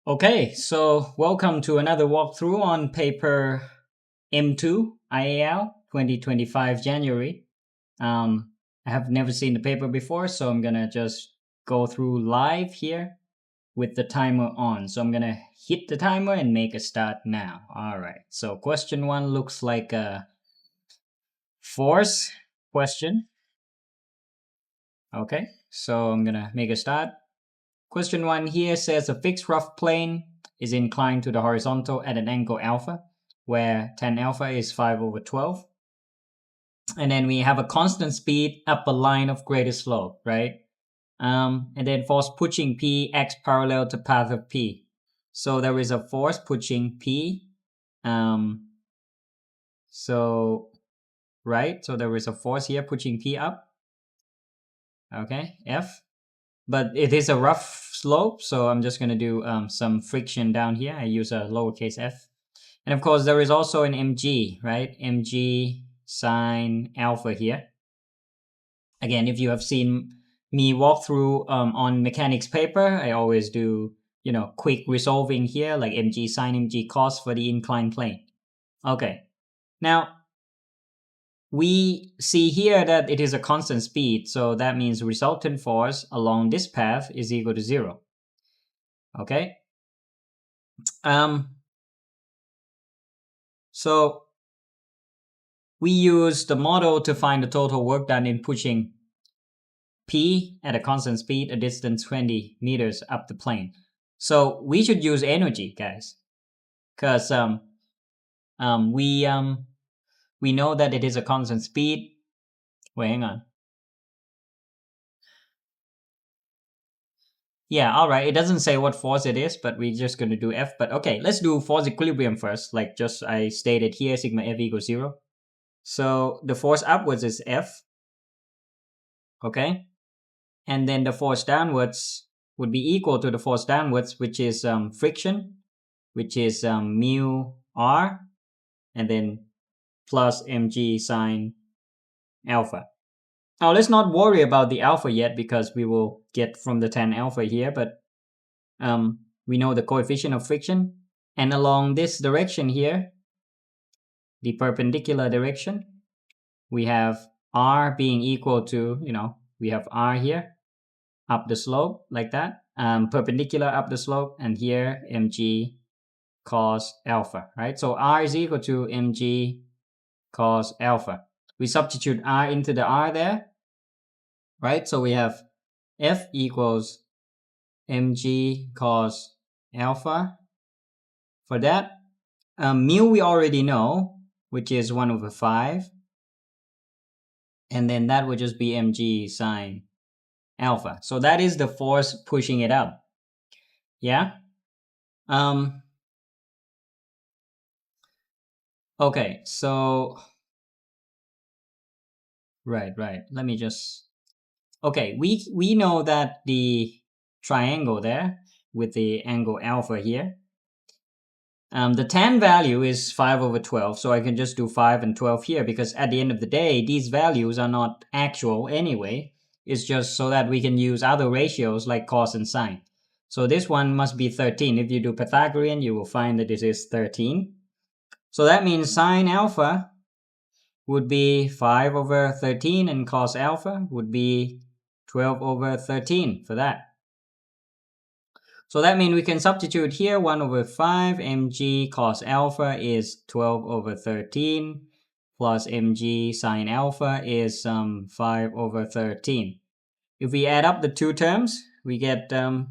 Okay, so welcome to another walkthrough on paper M2 IAL 2025 January. I have never seen the paper before, so I'm gonna just go through live here with the timer on. So I'm gonna hit the timer and make a start now. All right, so question one looks like a force question. Okay, so I'm gonna make a start. Question one here says a fixed rough plane is inclined to the horizontal at an angle alpha, where tan alpha is 5/12. And then we have a constant speed up a line of greatest slope, right? And then force pushing P acts parallel to path of P. So there is a force pushing P. So there is a force here pushing P up. Okay, F. But it is a rough slope, so I'm just going to do some friction down here. I use a lowercase f. And of course, there is also an mg, right? mg sine alpha here. Again, if you have seen me walk through on mechanics paper, I always do, quick resolving here, like mg sine mg cos for the inclined plane. Okay, now we see here that it is a constant speed, so that means resultant force along this path is equal to 0. Okay. So we use the model to find the total work done in pushing P at a constant speed, a distance 20 meters up the plane. So we should use energy, guys, because we know that it is a constant speed. Wait, hang on. Yeah, all right. It doesn't say what force it is, but we're just going to do F. But okay, let's do force equilibrium first. Like just I stated here, sigma F equals 0. So the force upwards is F. Okay. And then the force downwards would be equal to the force downwards, which is friction, which is mu R, and then plus mg sine alpha. Now, let's not worry about the alpha yet because we will get from the tan alpha here, but we know the coefficient of friction. And along this direction here, the perpendicular direction, we have R being equal to, we have R here, up the slope like that, perpendicular up the slope, and here mg cos alpha, right? So R is equal to mg cos alpha. We substitute R into the R there, right? So we have F equals mg cos alpha. For that, mu we already know, which is 1/5. And then that would just be mg sine alpha. So that is the force pushing it up. Yeah? Okay, so right. Let me just okay, we know that the triangle there with the angle alpha here, the tan value is 5/12, so I can just do 5 and 12 here because at the end of the day, these values are not actual anyway. It's just so that we can use other ratios like cos and sine. So this one must be 13. If you do Pythagorean, you will find that this is 13. So that means sine alpha would be 5/13 and cos alpha would be 12/13 for that. So that means we can substitute here 1/5 mg cos alpha is 12/13 plus mg sine alpha is 5/13. If we add up the two terms, we get, so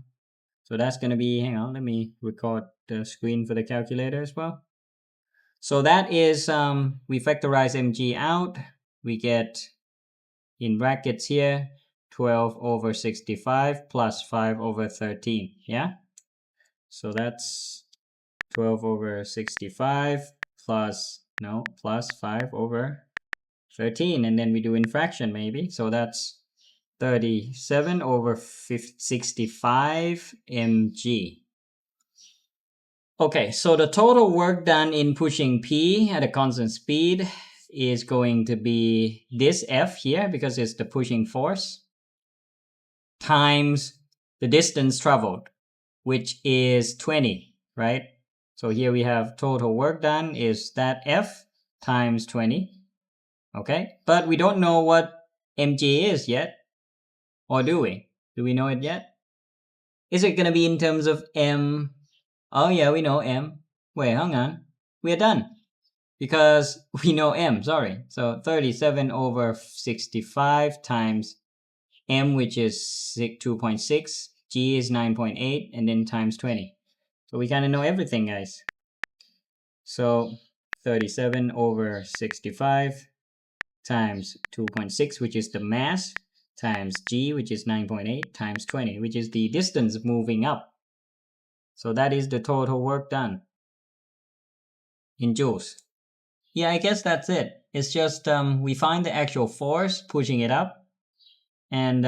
that's going to be, hang on, let me record the screen for the calculator as well. So that is, we factorize mg out, we get in brackets here 12/65 plus 5/13, yeah? So that's 12/65 plus 5/13, and then we do in fraction maybe. So that's 37/65 mg. Okay, so the total work done in pushing P at a constant speed is going to be this F here because it's the pushing force times the distance traveled, which is 20, right? So here we have total work done is that F times 20, okay? But we don't know what mg is yet, or do we? Do we know it yet? Is it going to be in terms of m? Oh yeah, we know m. Wait, hang on. We're done. Because we know m, sorry. So 37 over 65 times m, which is 2.6, g is 9.8, and then times 20. So we kind of know everything, guys. So 37 over 65 times 2.6, which is the mass, times g, which is 9.8, times 20, which is the distance moving up. So that is the total work done in joules. Yeah, I guess that's it. It's just we find the actual force pushing it up, and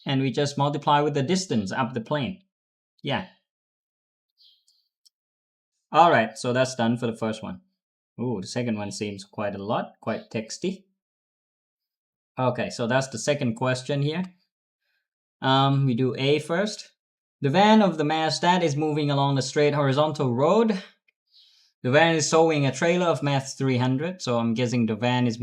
we just multiply with the distance up the plane. Yeah. All right, so that's done for the first one. Ooh, the second one seems quite a lot, quite texty. Okay, so that's the second question here. We do A first. The van of the mass that is moving along the straight horizontal road. The van is towing a trailer of mass 300, so I'm guessing the van is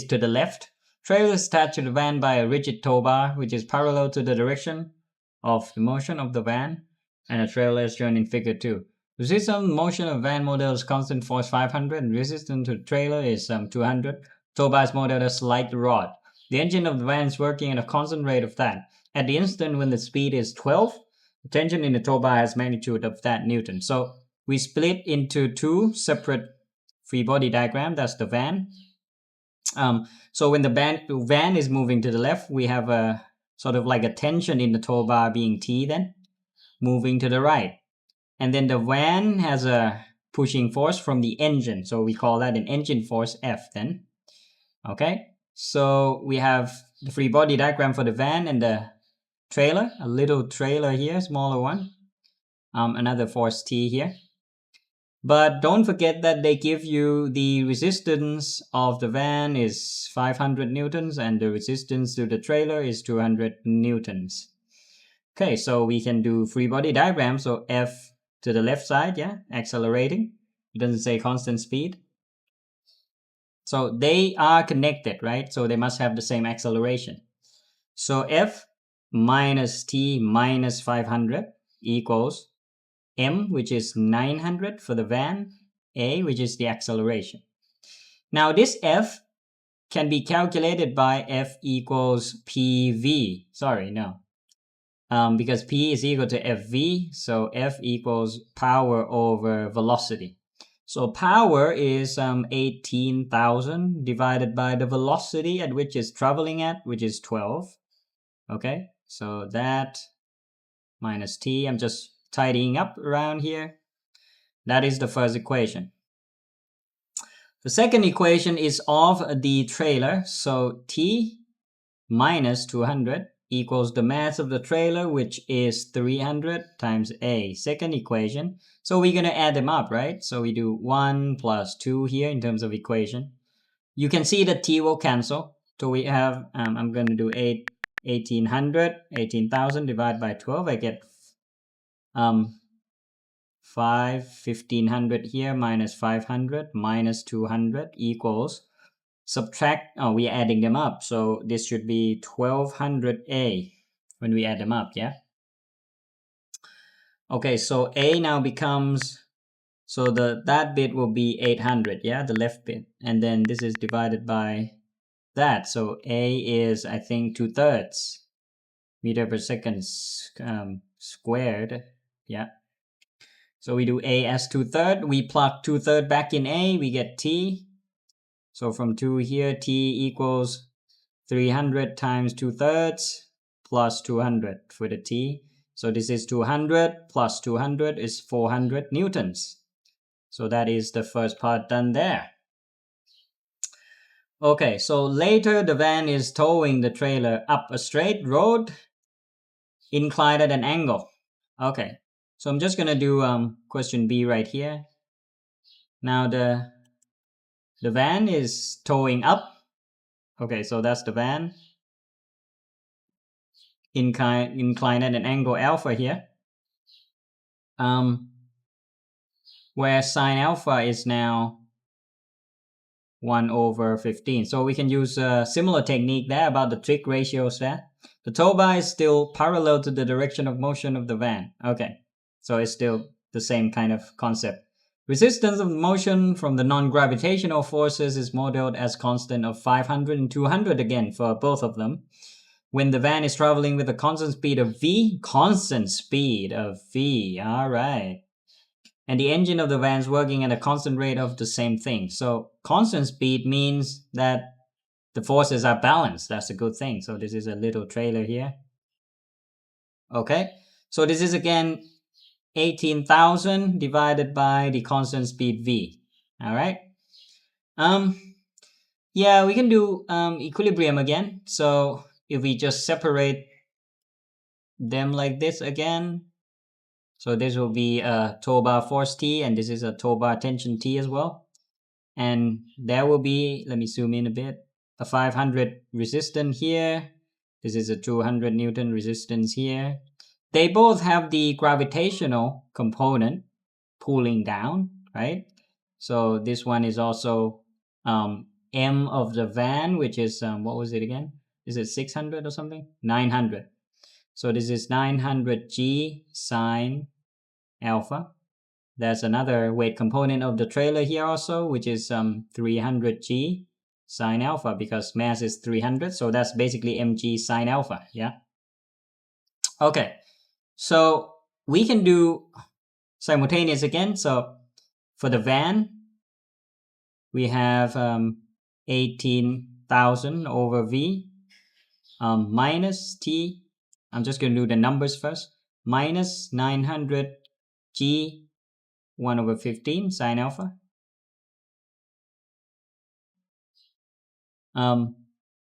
to the left. Trailer is attached to the van by a rigid tow bar, which is parallel to the direction of the motion of the van, and a trailer is shown in figure 2. Resistance motion of van model is constant force 500, and resistance to the trailer is 200. Tow bar is modeled as light rod. The engine of the van is working at a constant rate of that. At the instant when the speed is 12, the tension in the tow bar has magnitude of that Newton. So we split into two separate free body diagram. That's the van. So when the van is moving to the left, we have a sort of like a tension in the tow bar being T then, moving to the right. And then the van has a pushing force from the engine. So we call that an engine force F then. Okay, so we have the free body diagram for the van and the trailer, a little trailer here, smaller one. Another force T here. But don't forget that they give you the resistance of the van is 500 newtons and the resistance to the trailer is 200 newtons. Okay, so we can do free body diagram. So F to the left side, yeah, accelerating. It doesn't say constant speed. So they are connected, right? So they must have the same acceleration. So F minus T minus 500 equals M, which is 900 for the van, A, which is the acceleration. Now this F can be calculated by F equals PV. Sorry, no. Because P is equal to FV, so F equals power over velocity. So power is 18,000 divided by the velocity at which it's traveling at, which is 12. Okay, so that minus T, I'm just tidying up around here. That is the first equation. The second equation is of the trailer. So T minus 200 equals the mass of the trailer, which is 300 times A. Second equation. So we're going to add them up, right? So we do 1 plus 2 here in terms of equation. You can see that T will cancel. So we have, I'm going to do 18,000 divided by 12. I get 1500 here minus 500 minus 200 equals, subtract, we're adding them up. So this should be 1200A when we add them up, yeah? Okay, so A now becomes, so that bit will be 800, yeah, the left bit. And then this is divided by that. So A is, I think, 2/3 meter per second squared, yeah. So we do A as 2/3. We plug 2/3 back in A, we get T. So from 2 here, T equals 300 times 2/3 plus 200 for the T. So this is 200 plus 200 is 400 newtons. So that is the first part done there. Okay, so later the van is towing the trailer up a straight road, inclined at an angle. Okay, so I'm just gonna do question B right here. Now the van is towing up. Okay, so that's the van. incline at an angle alpha here, where sine alpha is now 1 over 15. So we can use a similar technique there about the trig ratios there. The tow bar is still parallel to the direction of motion of the van. Okay, so it's still the same kind of concept. Resistance of motion from the non-gravitational forces is modeled as constant of 500 and 200 again for both of them. When the van is traveling with a constant speed of v, all right. And the engine of the van is working at a constant rate of the same thing. So constant speed means that the forces are balanced. That's a good thing. So this is a little trailer here. Okay, so this is again 18,000 divided by the constant speed v. All right. Yeah, we can do equilibrium again. So if we just separate them like this again, so this will be a tow bar force T, and this is a tow bar tension T as well. And there will be, let me zoom in a bit, a 500 resistance here. This is a 200 Newton resistance here. They both have the gravitational component pulling down, right? So this one is also M of the van, which is, what was it again? Is it 600 or something? 900. So this is 900G sine alpha. There's another weight component of the trailer here also, which is 300G sine alpha, because mass is 300. So that's basically mg sine alpha, yeah? Okay, so we can do simultaneous again. So for the van, we have 18,000 over V minus T. I'm just going to do the numbers first. Minus 900 G 1 over 15 sine alpha.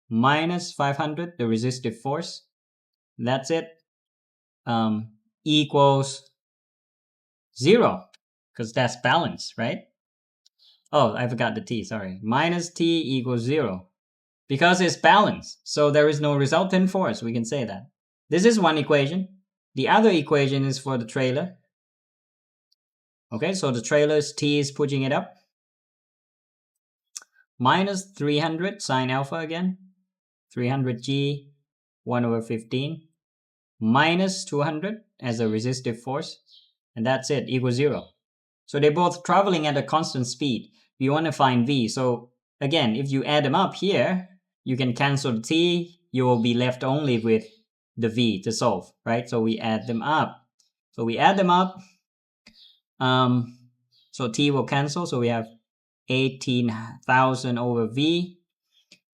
Minus 500, the resistive force. That's it. Equals 0, because that's balance, right? Oh, I forgot the T, sorry. Minus T equals 0. Because it's balanced, so there is no resultant force, we can say that. This is one equation. The other equation is for the trailer. Okay, so the trailer's T is pushing it up. Minus 300 sine alpha again. 300G 1 over 15. Minus 200 as a resistive force. And that's it, equals 0. So they're both traveling at a constant speed. We want to find V. So again, if you add them up here, you can cancel the T. You will be left only with the V to solve, right? So we add them up. So we add them up. So T will cancel. So we have 18,000 over V.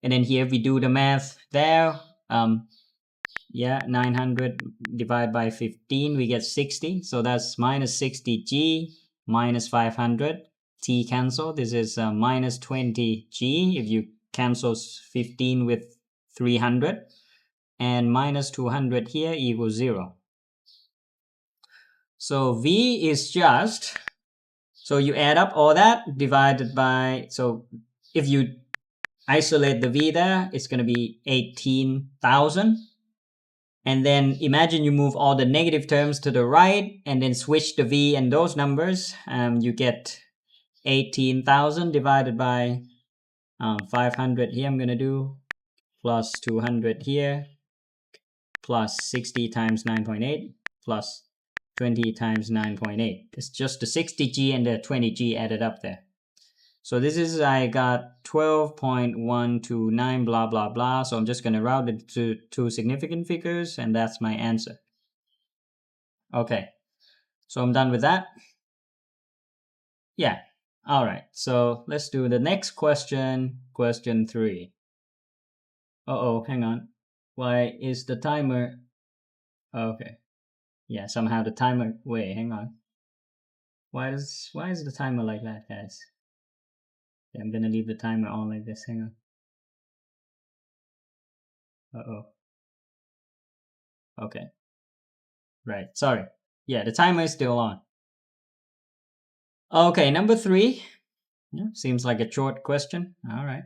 And then here we do the math there. 900 divided by 15, we get 60. So that's minus 60G minus 500. T cancel. This is minus 20G if you cancel 15 with 300. And minus 200 here equals 0. So V is just, so you add up all that divided by, so if you isolate the V there, it's going to be 18,000. And then imagine you move all the negative terms to the right and then switch the V and those numbers. You get 18,000 divided by 500 here I'm going to do, plus 200 here, plus 60 times 9.8, plus 20 times 9.8. It's just the 60G and the 20G added up there. So this is, I got 12.129 blah blah blah. So I'm just going to route it to two significant figures, and that's my answer. Okay, so I'm done with that. Yeah, all right. So let's do the next question, question 3. Uh-oh, hang on. Why is the timer... Okay. Yeah, somehow the timer... Wait, hang on. Why is the timer like that, guys? Okay, I'm gonna leave the timer on like this. Hang on. Uh-oh. Okay. Right, sorry. Yeah, the timer is still on. Okay, number 3. Yeah, seems like a short question. All right.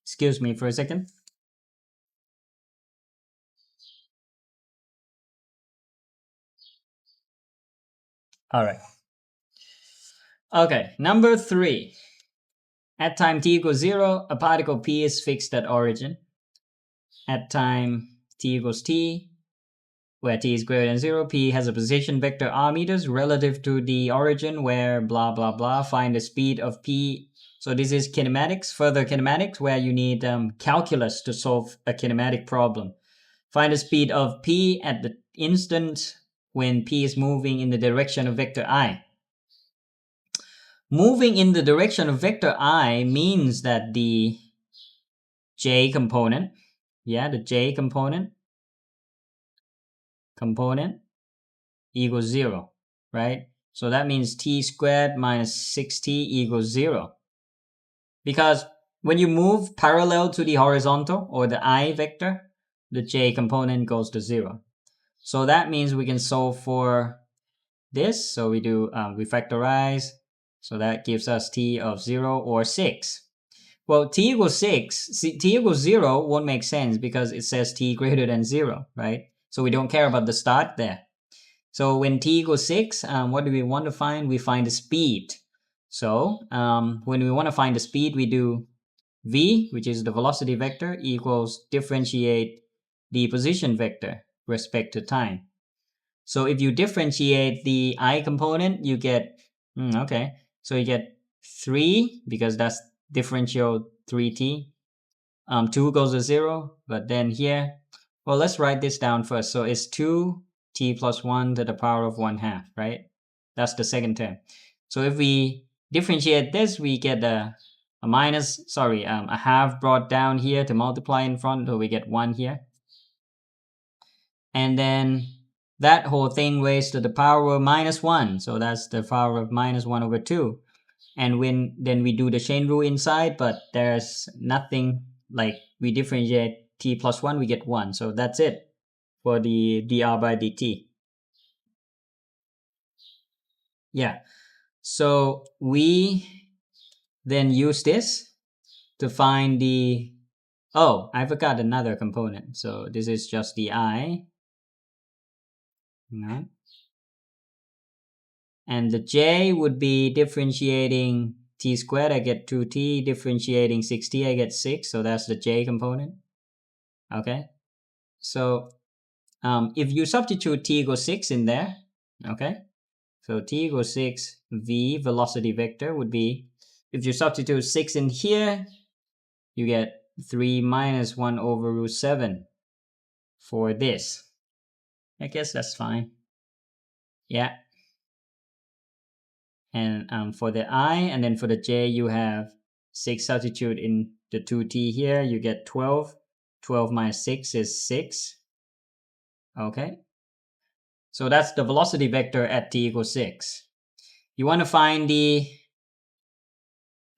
Excuse me for a second. All right. Okay, number 3. At time t equals 0, a particle P is fixed at origin. At time t equals t, where t is greater than 0, P has a position vector r meters relative to the origin where blah blah blah. Find the speed of P. So this is kinematics, further kinematics, where you need calculus to solve a kinematic problem. Find the speed of P at the instant when P is moving in the direction of vector I. Moving in the direction of vector I means that the J component, the J component equals 0, right? So that means t squared minus 6t equals 0. Because when you move parallel to the horizontal or the I vector, the J component goes to 0. So that means we can solve for this. So we do we factorize. So that gives us t of 0 or 6. Well, t equals 6, t equals 0 won't make sense because it says t greater than 0, right? So we don't care about the start there. So when t equals 6, what do we want to find? We find the speed. So when we want to find the speed, we do v, which is the velocity vector, equals differentiate the position vector respect to time. So if you differentiate the I component, you get, so you get 3, because that's differential 3t. 2 goes to 0, but then here, well, let's write this down first. So it's 2t plus 1 to the power of 1/2, right? That's the second term. So if we differentiate this, we get a half brought down here to multiply in front, so we get 1 here. And then that whole thing raised to the power of -1. So that's the power of -1/2. And then we do the chain rule inside, but there's nothing, like we differentiate t plus 1, we get 1. So that's it for the dr by dt. Yeah. So we then use this to find the, I forgot another component. So this is just the I. No. And the j would be differentiating t squared, I get 2t, differentiating 6t, I get 6, so that's the j component. Okay, so if you substitute t equals 6 in there, okay, so t equals 6, v, velocity vector, would be, if you substitute 6 in here, you get 3 minus 1/7 for this. I guess that's fine. Yeah. And for the I, and then for the j, you have 6 substitute in the 2t here, you get 12. 12 minus 6 is 6. Okay. So that's the velocity vector at t equals 6. You want to find the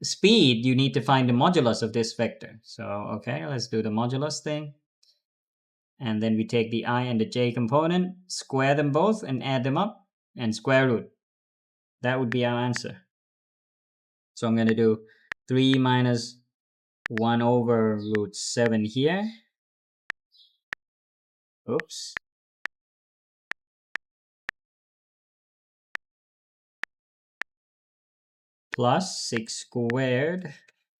speed, you need to find the modulus of this vector. So, okay, let's do the modulus thing. And then we take the I and the j component, square them both, and add them up, and square root. That would be our answer. So I'm going to do 3 minus 1/7 here. Oops. Plus 6 squared.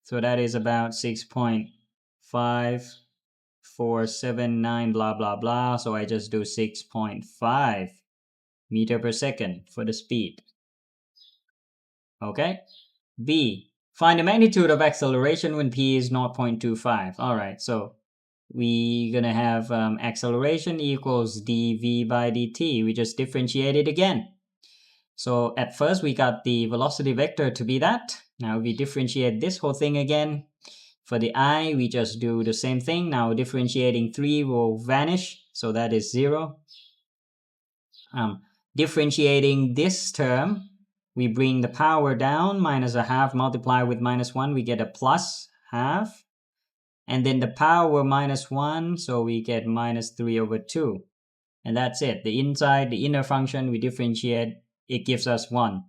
So that is about 6.5479 blah blah blah. So I just do 6.5 meter per second for the speed. Okay. B. Find the magnitude of acceleration when p is 0.25. All right. So we're going to have acceleration equals dv by dt. We just differentiate it again. So at first we got the velocity vector to be that. Now we differentiate this whole thing again. For the I, we just do the same thing. Now differentiating 3 will vanish. So that is 0. Differentiating this term, we bring the power down, minus a half multiplied with -1, we get a plus half. And then the power -1, so we get -3/2. And that's it. The inner function, we differentiate, it gives us 1.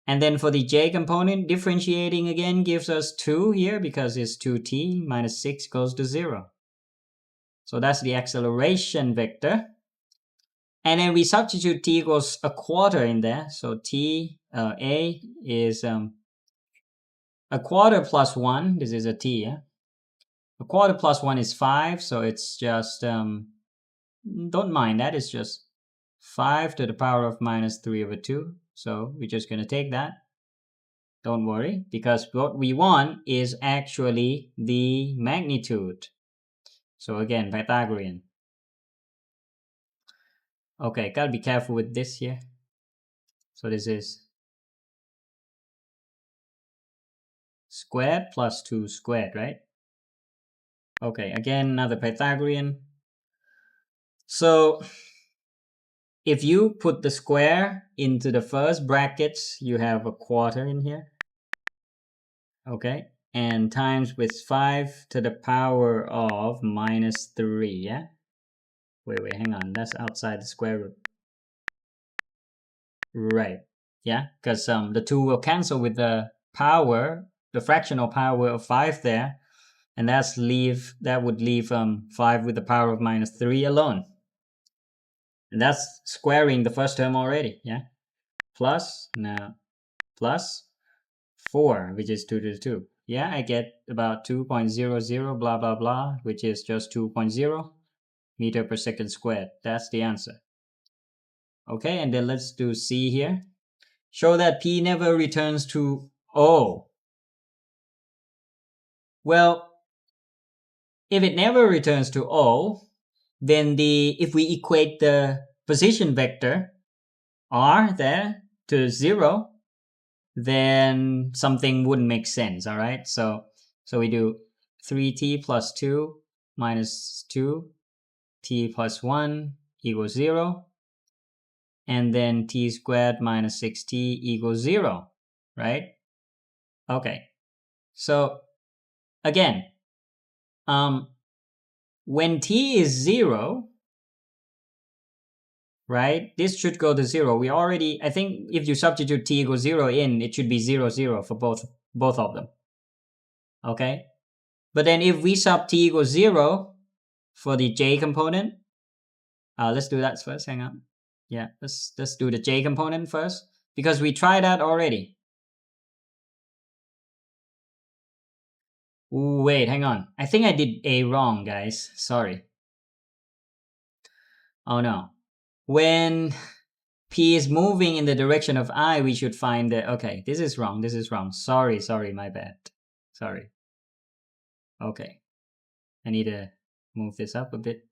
And then for the j component, differentiating again gives us 2 here because it's 2t minus 6 goes to 0. So that's the acceleration vector. And then we substitute t equals a quarter in there. So a is a quarter plus 1. This is a t, yeah? A quarter plus 1 is 5. So it's just, don't mind that. It's just 5 to the power of minus 3 over 2. So we're just going to take that. Don't worry, because what we want is actually the magnitude. So again, Pythagorean. Okay, gotta be careful with this here. So this is squared plus 2 squared, right? Okay, again, another Pythagorean. So if you put the square into the first brackets, you have a quarter in here. Okay, and times with 5 to the power of minus 3, yeah? Wait, hang on, that's outside the square root. Right, yeah, because the 2 will cancel with the power, the fractional power of 5 there, and that would leave 5 with the power of minus 3 alone. And that's squaring the first term already, yeah? Plus 4, which is 2 to the 2. Yeah, I get about 2.00 blah blah blah, which is just 2.0 meter per second squared. That's the answer. Okay, and then let's do C here. Show that P never returns to O. Well, if it never returns to O, then if we equate the position vector R there to 0, then something wouldn't make sense, all right? So we do 3t plus 2 minus 2, t plus 1 equals 0, and then t squared minus 6t equals 0, right? Okay, so again, when t is 0, right, this should go to 0. We already, I think if you substitute t equals 0 in, it should be 0, 0 for both of them. Okay, but then if we sub t equals 0 for the j component, let's do that first. Hang on. Yeah, let's do the j component first because we tried that already. Ooh, wait, hang on. I think I did A wrong, guys. Sorry. Oh no. When P is moving in the direction of I, we should find the... Okay, this is wrong. Sorry, my bad. Sorry. Okay. I need to move this up a bit.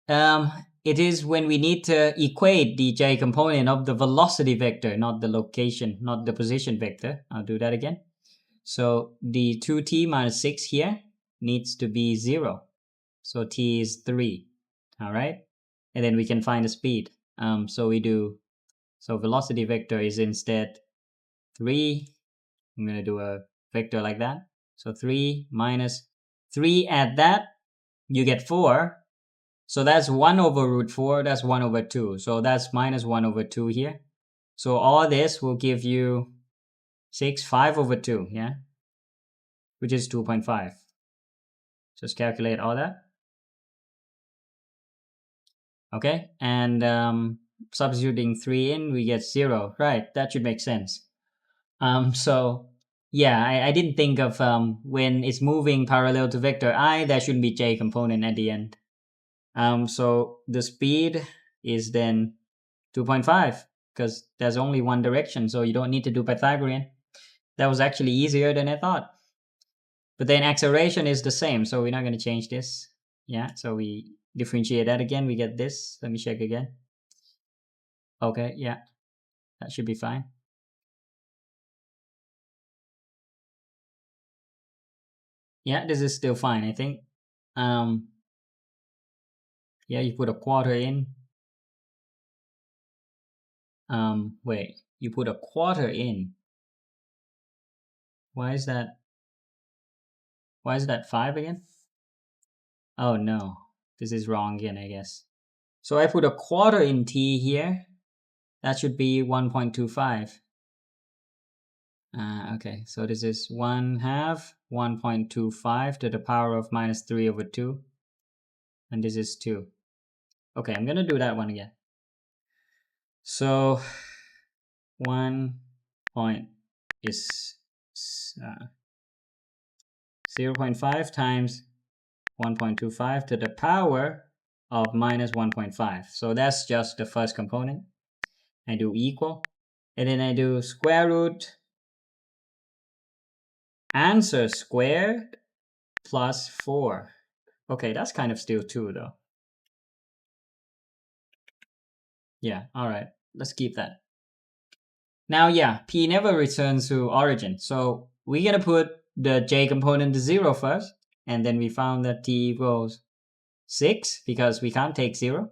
It is when we need to equate the j component of the velocity vector, not the location, not the position vector. I'll do that again. So the 2t minus 6 here needs to be 0. So t is 3. All right. And then we can find the speed. So velocity vector is instead 3. I'm going to do a vector like that. So 3 minus 3, add that, you get 4. So that's 1 over root 4, that's 1 over 2. So that's minus 1 over 2 here. So all this will give you 5 over 2, yeah? Which is 2.5. Just calculate all that. Okay, and substituting 3 in, we get 0. Right, that should make sense. So yeah, I didn't think of when it's moving parallel to vector I, there shouldn't be j component at the end. So the speed is then 2.5 because there's only one direction, so you don't need to do Pythagorean. That was actually easier than I thought. But then acceleration is the same, so we're not going to change this. Yeah, so we differentiate that again, we get this. Let me check again. Okay, yeah, that should be fine. Yeah, this is still fine, I think. Yeah, you put a quarter in. Wait, you put a quarter in. Why is that 5 again? Oh no, this is wrong again, I guess. So I put a quarter in t here. That should be 1.25. Okay, so this is 1/2 1.25 to the power of minus 3 over 2. And this is 2. Okay, I'm going to do that one again. So 1 point is 0.5 times 1.25 to the power of minus 1.5. So that's just the first component. I do equal. And then I do square root answer squared plus 4. Okay, that's kind of still 2 though. Yeah, all right. Let's keep that. Now, yeah, P never returns to origin. So we're going to put the J component to 0 first. And then we found that T equals 6 because we can't take 0.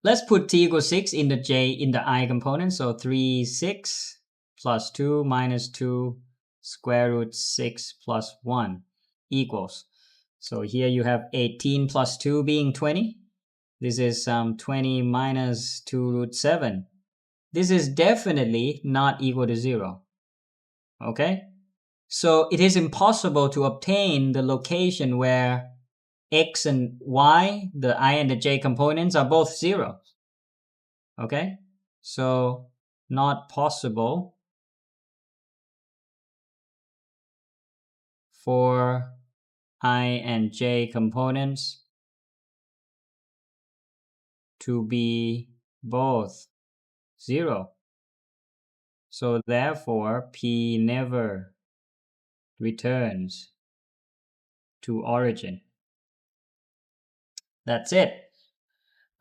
Let's put T equals 6 in the I component. So 3, 6 plus 2 minus 2 square root 6 plus 1 equals. So here you have 18 plus 2 being 20. This is 20 minus 2 root 7. This is definitely not equal to 0. Okay? So it is impossible to obtain the location where x and y, the I and the j components, are both 0. Okay? So not possible for I and j components to be both 0. So therefore, P never returns to origin. That's it,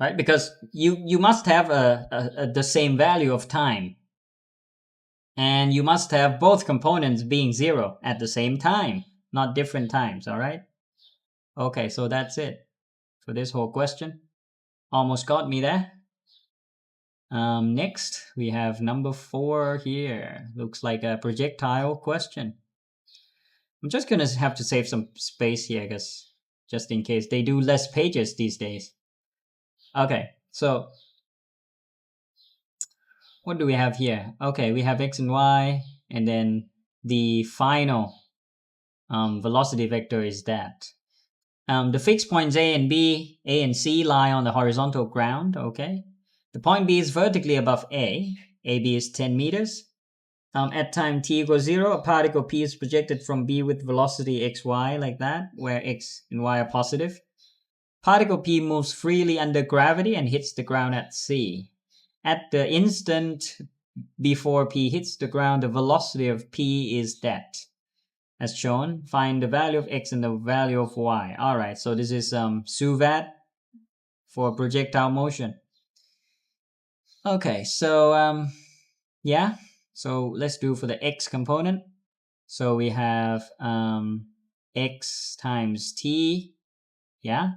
right? Because you must have the same value of time, and you must have both components being 0 at the same time, not different times. All right. Okay, so that's it for this whole question. Almost got me there. Next we have number 4 here. Looks like a projectile question. I'm just gonna have to save some space here, because just in case they do less pages these days. Okay, so what do we have here? Okay, we have x and y, and then the final velocity vector is that. The fixed points A and C lie on the horizontal ground, okay? The point B is vertically above A. AB is 10 meters. At time t equals 0, a particle P is projected from B with velocity xy, like that, where x and y are positive. Particle P moves freely under gravity and hits the ground at C. At the instant before P hits the ground, the velocity of P is that. As shown, find the value of x and the value of y. All right, so this is SUVAT for projectile motion. Okay, so yeah, so let's do for the x component. So we have x times t, yeah,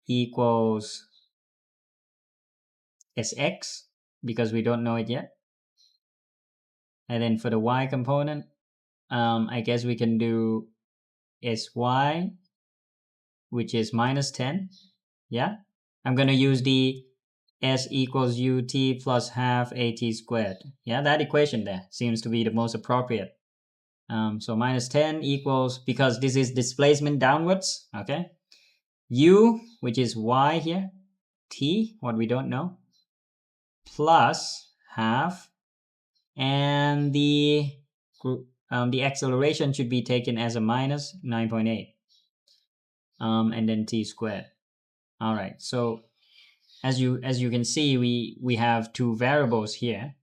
equals sx, because we don't know it yet. And then for the y component, I guess we can do sy, which is minus 10. Yeah, I'm going to use the s equals ut plus half at squared. Yeah, that equation there seems to be the most appropriate. So minus 10 equals, because this is displacement downwards, okay? U, which is y here, t, what we don't know, plus half, and the acceleration should be taken as a minus 9.8, and then t squared. All right, so as you can see, we have two variables here.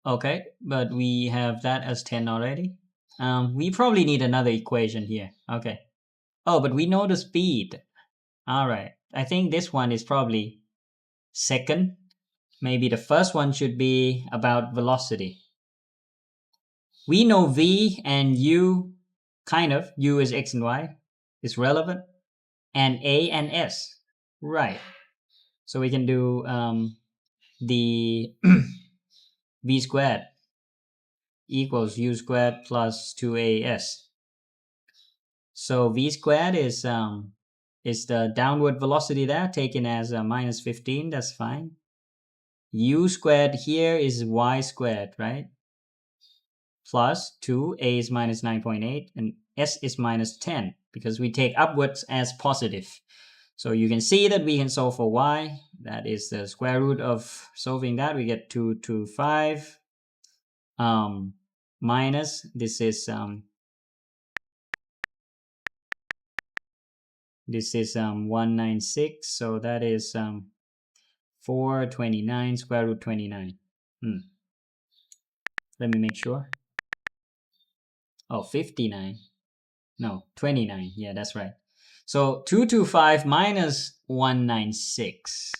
Okay, but we have that as 10 already. We probably need another equation here. Okay. Oh, but we know the speed. All right. I think this one is probably second. Maybe the first one should be about velocity. We know v and u, kind of. U is x and y, is relevant. And a and s. Right. So we can do the v squared equals u squared plus 2as. So v squared is is the downward velocity there, taken as minus 15, that's fine. U squared here is y squared, right? Plus 2, a is minus 9.8, and s is minus 10, because we take upwards as positive. So you can see that we can solve for y. That is the square root of solving that. We get 225 minus, this is 196, so that is 429 square root 29. Let me make sure. Oh, 59. No, 29. Yeah, that's right. So 225 minus 196.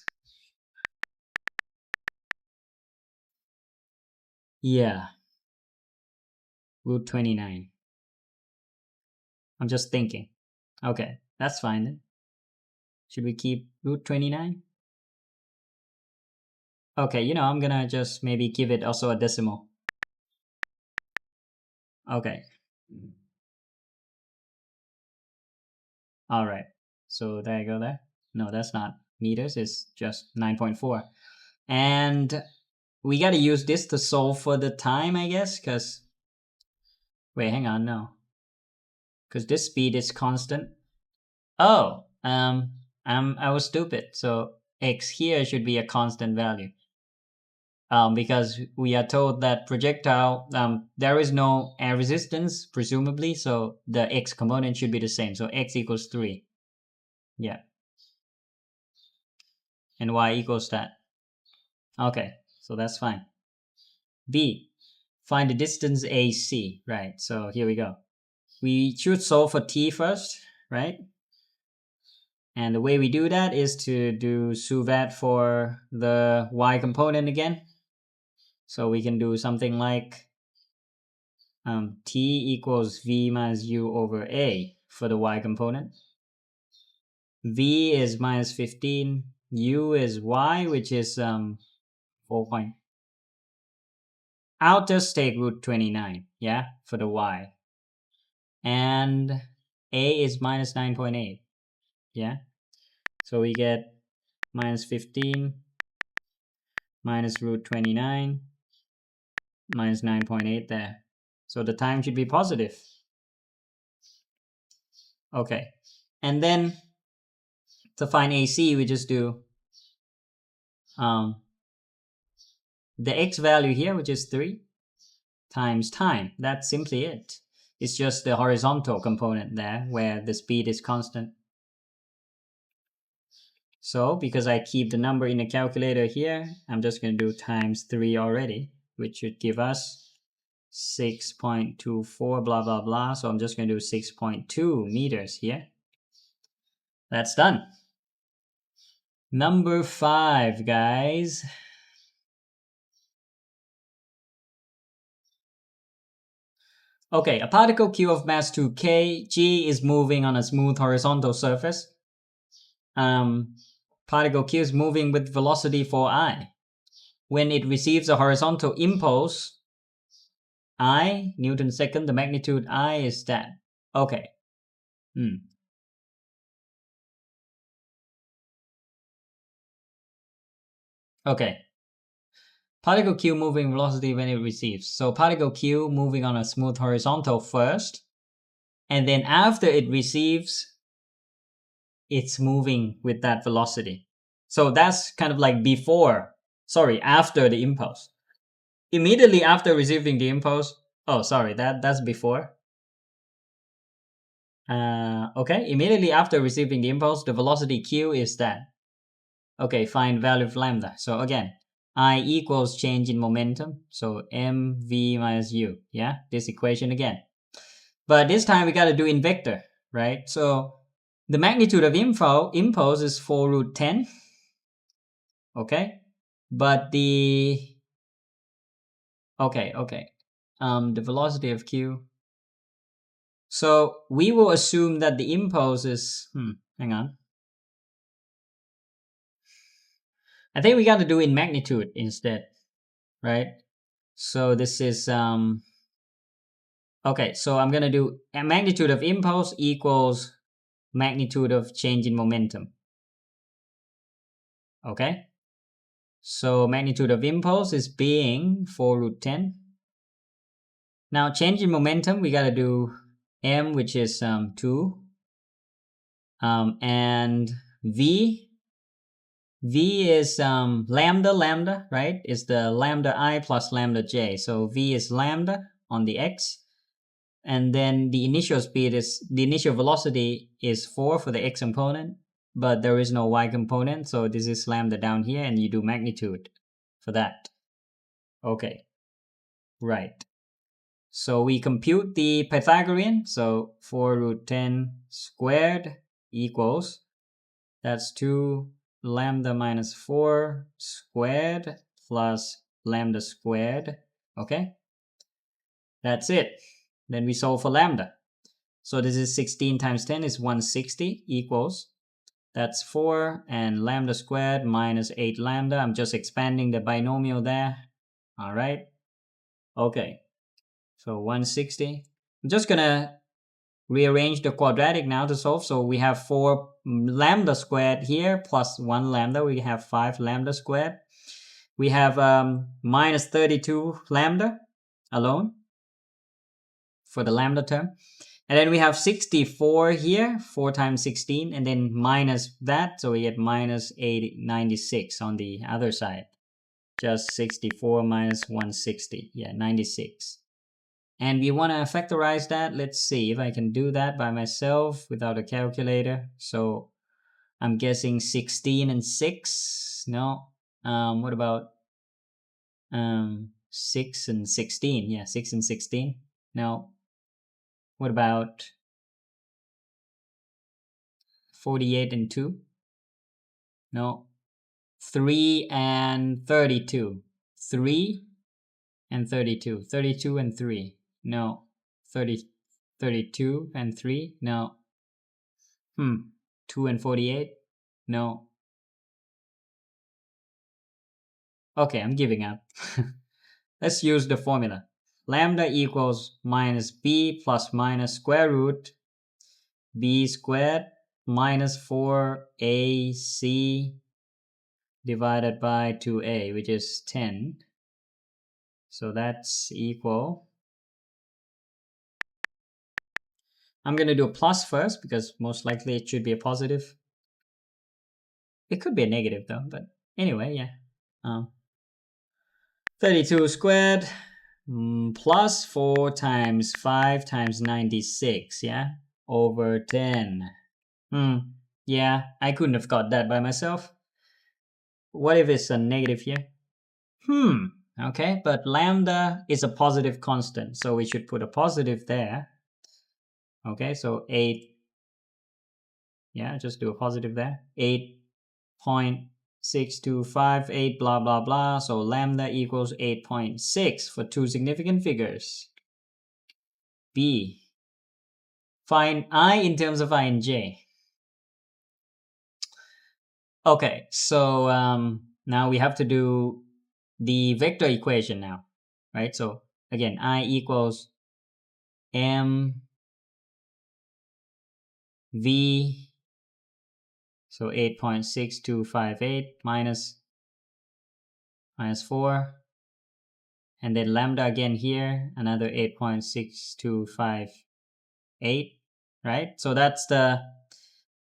Yeah. Root 29. I'm just thinking. Okay, that's fine then. Should we keep root 29? Okay, I'm gonna just maybe give it also a decimal. Okay. All right. So there you go there. No, that's not meters. It's just 9.4. And we got to use this to solve for the time, I guess, because... Wait, hang on, no. Because this speed is constant. Oh, I was stupid. So x here should be a constant value. Because we are told that projectile, there is no air resistance, presumably, so the x component should be the same. So x equals 3. Yeah. And y equals that. Okay, so that's fine. B, find the distance AC. Right, so here we go. We should solve for t first, right? And the way we do that is to do suvat for the y component again. So we can do something like t equals v minus u over a for the y component. V is minus 15. U is y, which is 4 point. I'll just take root 29, yeah, for the y. And a is minus 9.8, yeah. So we get minus 15 minus root 29 minus 9.8 there. So the time should be positive. Okay. And then to find AC, we just do the x value here, which is 3, times time. That's simply it. It's just the horizontal component there where the speed is constant. So because I keep the number in the calculator here, I'm just going to do times 3 already, which should give us 6.24 blah blah blah. So I'm just going to do 6.2 meters here. That's done. Number 5, guys. Okay, a particle q of mass 2k, g is moving on a smooth horizontal surface. Particle q is moving with velocity 4I. When it receives a horizontal impulse, I, Newton second, the magnitude I is that. Okay. Okay. Particle q moving velocity when it receives. So particle q moving on a smooth horizontal first, and then after it receives, it's moving with that velocity. So that's kind of like after the impulse. Immediately after receiving the impulse, that's before. Okay, immediately after receiving the impulse, the velocity q is that. Okay, find value of lambda. So again, I equals change in momentum. So mv minus u. Yeah, this equation again. But this time we got to do in vector, right? So the magnitude of impulse is 4 root 10. Okay, but the velocity of q. So we will assume that the impulse is hang on. I think we got to do in magnitude instead, right? So this is okay, so I'm gonna do a magnitude of impulse equals magnitude of change in momentum. Okay, so magnitude of impulse is being 4 root 10. Now change in momentum, we got to do m, which is 2, and v is lambda, right? Is the lambda I plus lambda j. So v is lambda on the x, and then the initial speed is, the initial velocity is 4 for the x component, but there is no y component, so this is lambda down here, and you do magnitude for that. Okay, right. So we compute the Pythagorean, so 4 root 10 squared equals, that's 2 lambda minus 4 squared plus lambda squared. Okay, that's it. Then we solve for lambda. So this is 16 times 10 is 160 equals, that's 4, and lambda squared minus 8 lambda. I'm just expanding the binomial there. All right. Okay. So 160. I'm just going to rearrange the quadratic now to solve. So we have 4 lambda squared here plus 1 lambda. We have 5 lambda squared. We have minus 32 lambda alone for the lambda term. And then we have 64 here, 4 times 16, and then minus that. So we get minus 96 on the other side. Just 64 minus 160. Yeah, 96. And we want to factorize that. Let's see if I can do that by myself without a calculator. So I'm guessing 16 and 6. No. What about 6 and 16? Yeah, 6 and 16. No. What about 48 and 2? No. 3 and 32. 3 and 32. 32 and 3. No. 32 and 3. No. 2 and 48. No. Okay, I'm giving up. Let's use the formula. Lambda equals minus b plus minus square root b squared minus 4ac divided by 2a, which is 10. So that's equal. I'm going to do a plus first because most likely it should be a positive. It could be a negative though, but anyway, yeah. 32 squared plus 4 times 5 times 96, yeah, over 10. Yeah, I couldn't have got that by myself. What if it's a negative here? Okay, but lambda is a positive constant, so we should put a positive there. Okay, so 8, yeah, just do a positive there. 8.6258, blah, blah, blah. So lambda equals 8.6 for two significant figures. B. Find I in terms of I and j. Okay, so now we have to do the vector equation now, right? So again, I equals m v, so 8.6258 minus 4, and then lambda again here, another 8.6258, right? So that's the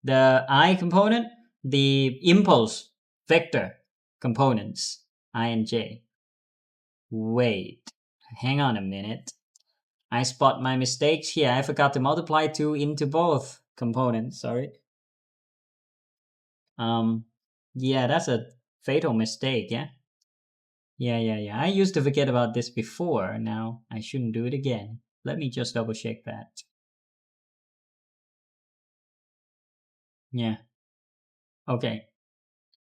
I component, the impulse vector components, I and j. Wait, hang on a minute. I spot my mistakes here. I forgot to multiply 2 into both components, sorry. Yeah, that's a fatal mistake, yeah? Yeah. I used to forget about this before. Now I shouldn't do it again. Let me just double check that. Yeah. Okay.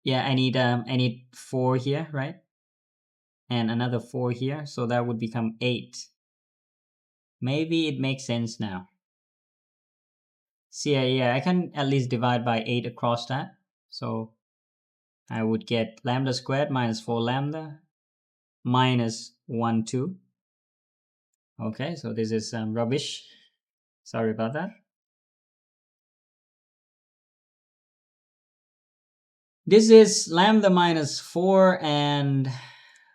Yeah, I need 4 here, right? And another 4 here, so that would become 8. Maybe it makes sense now. See, yeah, I can at least divide by 8 across that. So I would get lambda squared minus 4 lambda minus 1, 2. Okay, so this is rubbish. Sorry about that. This is lambda minus 4 and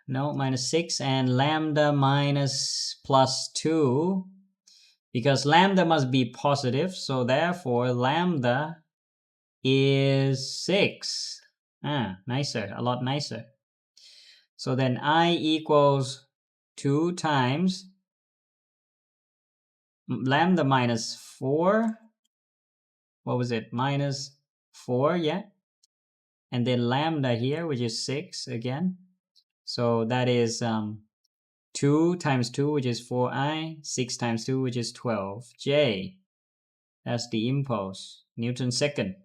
no, minus 6 and lambda minus plus 2, because lambda must be positive, so therefore lambda is 6. Nicer, a lot nicer. So then I equals 2 times lambda minus 4. What was it? Minus 4, yeah. And then lambda here, which is 6 again. So that is 2 times 2, which is 4i, 6 times 2, which is 12j. That's the impulse, Newton's second.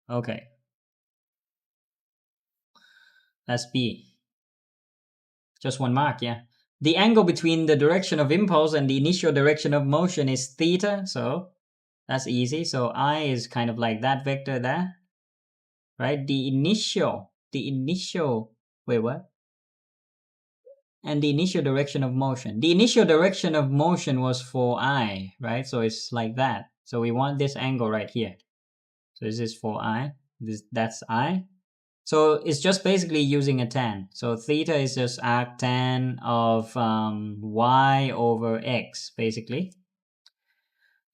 Okay. That's B. Just 1 mark, yeah. The angle between the direction of impulse and the initial direction of motion is theta, so that's easy. So I is kind of like that vector there, right? The initial, wait, what? And the initial direction of motion. The initial direction of motion was for I, right? So it's like that. So we want this angle right here. So this is for I. That's I. So it's just basically using a tan. So theta is just arctan of y over x, basically.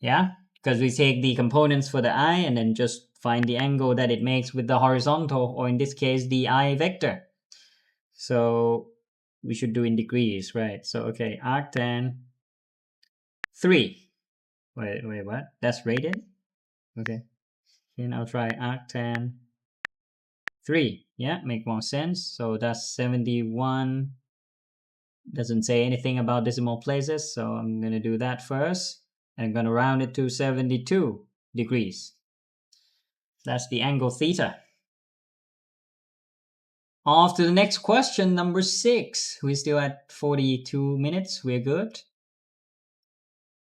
Yeah, because we take the components for the I and then just find the angle that it makes with the horizontal, or in this case, the I vector. So we should do in degrees, right? So, okay, arctan 3. Wait, what? That's radian? Okay. Then I'll try arctan 3. Yeah, make more sense. So that's 71. Doesn't say anything about decimal places, so I'm going to do that first. And I'm going to round it to 72 degrees. That's the angle theta. Off to the next question, number 6. We're still at 42 minutes. We're good.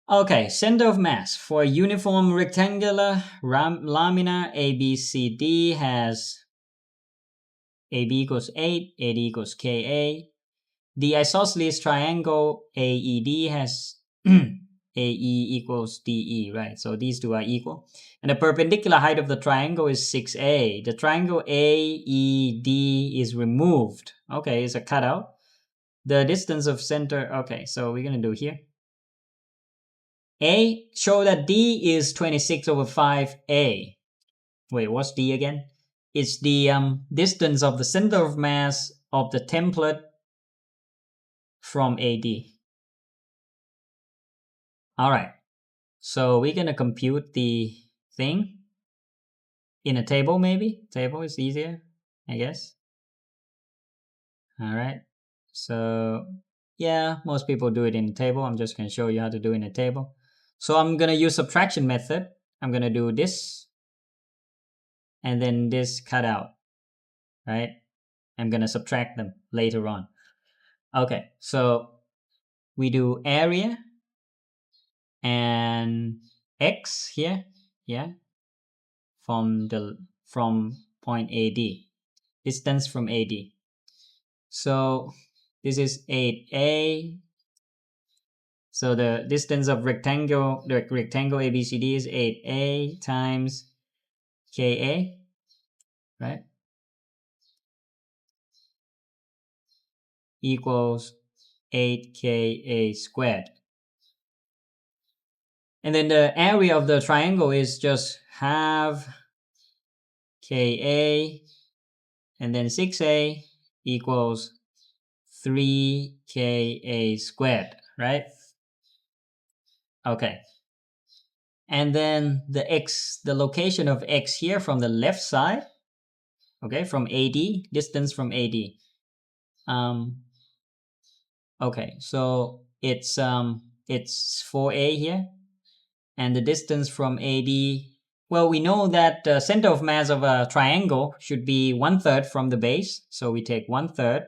Okay, center of mass. For a uniform rectangular lamina ABCD has AB equals 8, AD equals KA. The isosceles triangle AED has AE equals DE, right? So these two are equal. And the perpendicular height of the triangle is 6A. The triangle AED is removed. Okay, it's a cutout. The distance of center, okay, so we're going to do here. A, show that D is 26 over 5A. Wait, what's D again? It's the distance of the center of mass of the template from AD. All right, so we're going to compute the thing in a table, maybe. Table is easier, I guess. All right, so yeah, most people do it in a table. I'm just going to show you how to do it in a table. So I'm going to use subtraction method. I'm going to do this and then this cut out, right? I'm going to subtract them later on. Okay, so we do area and x here, yeah, from point AD, distance from AD. So this is 8A. So the distance of the rectangle ABCD is 8A times KA, right? Equals 8KA squared. And then the area of the triangle is just half KA, and then 6A equals 3KA squared, right? Okay. And then the location of X here from the left side, okay, from AD, distance from AD. Okay, so it's 4A here, and the distance from AD, well, we know that the center of mass of a triangle should be 1/3 from the base. So we take 1/3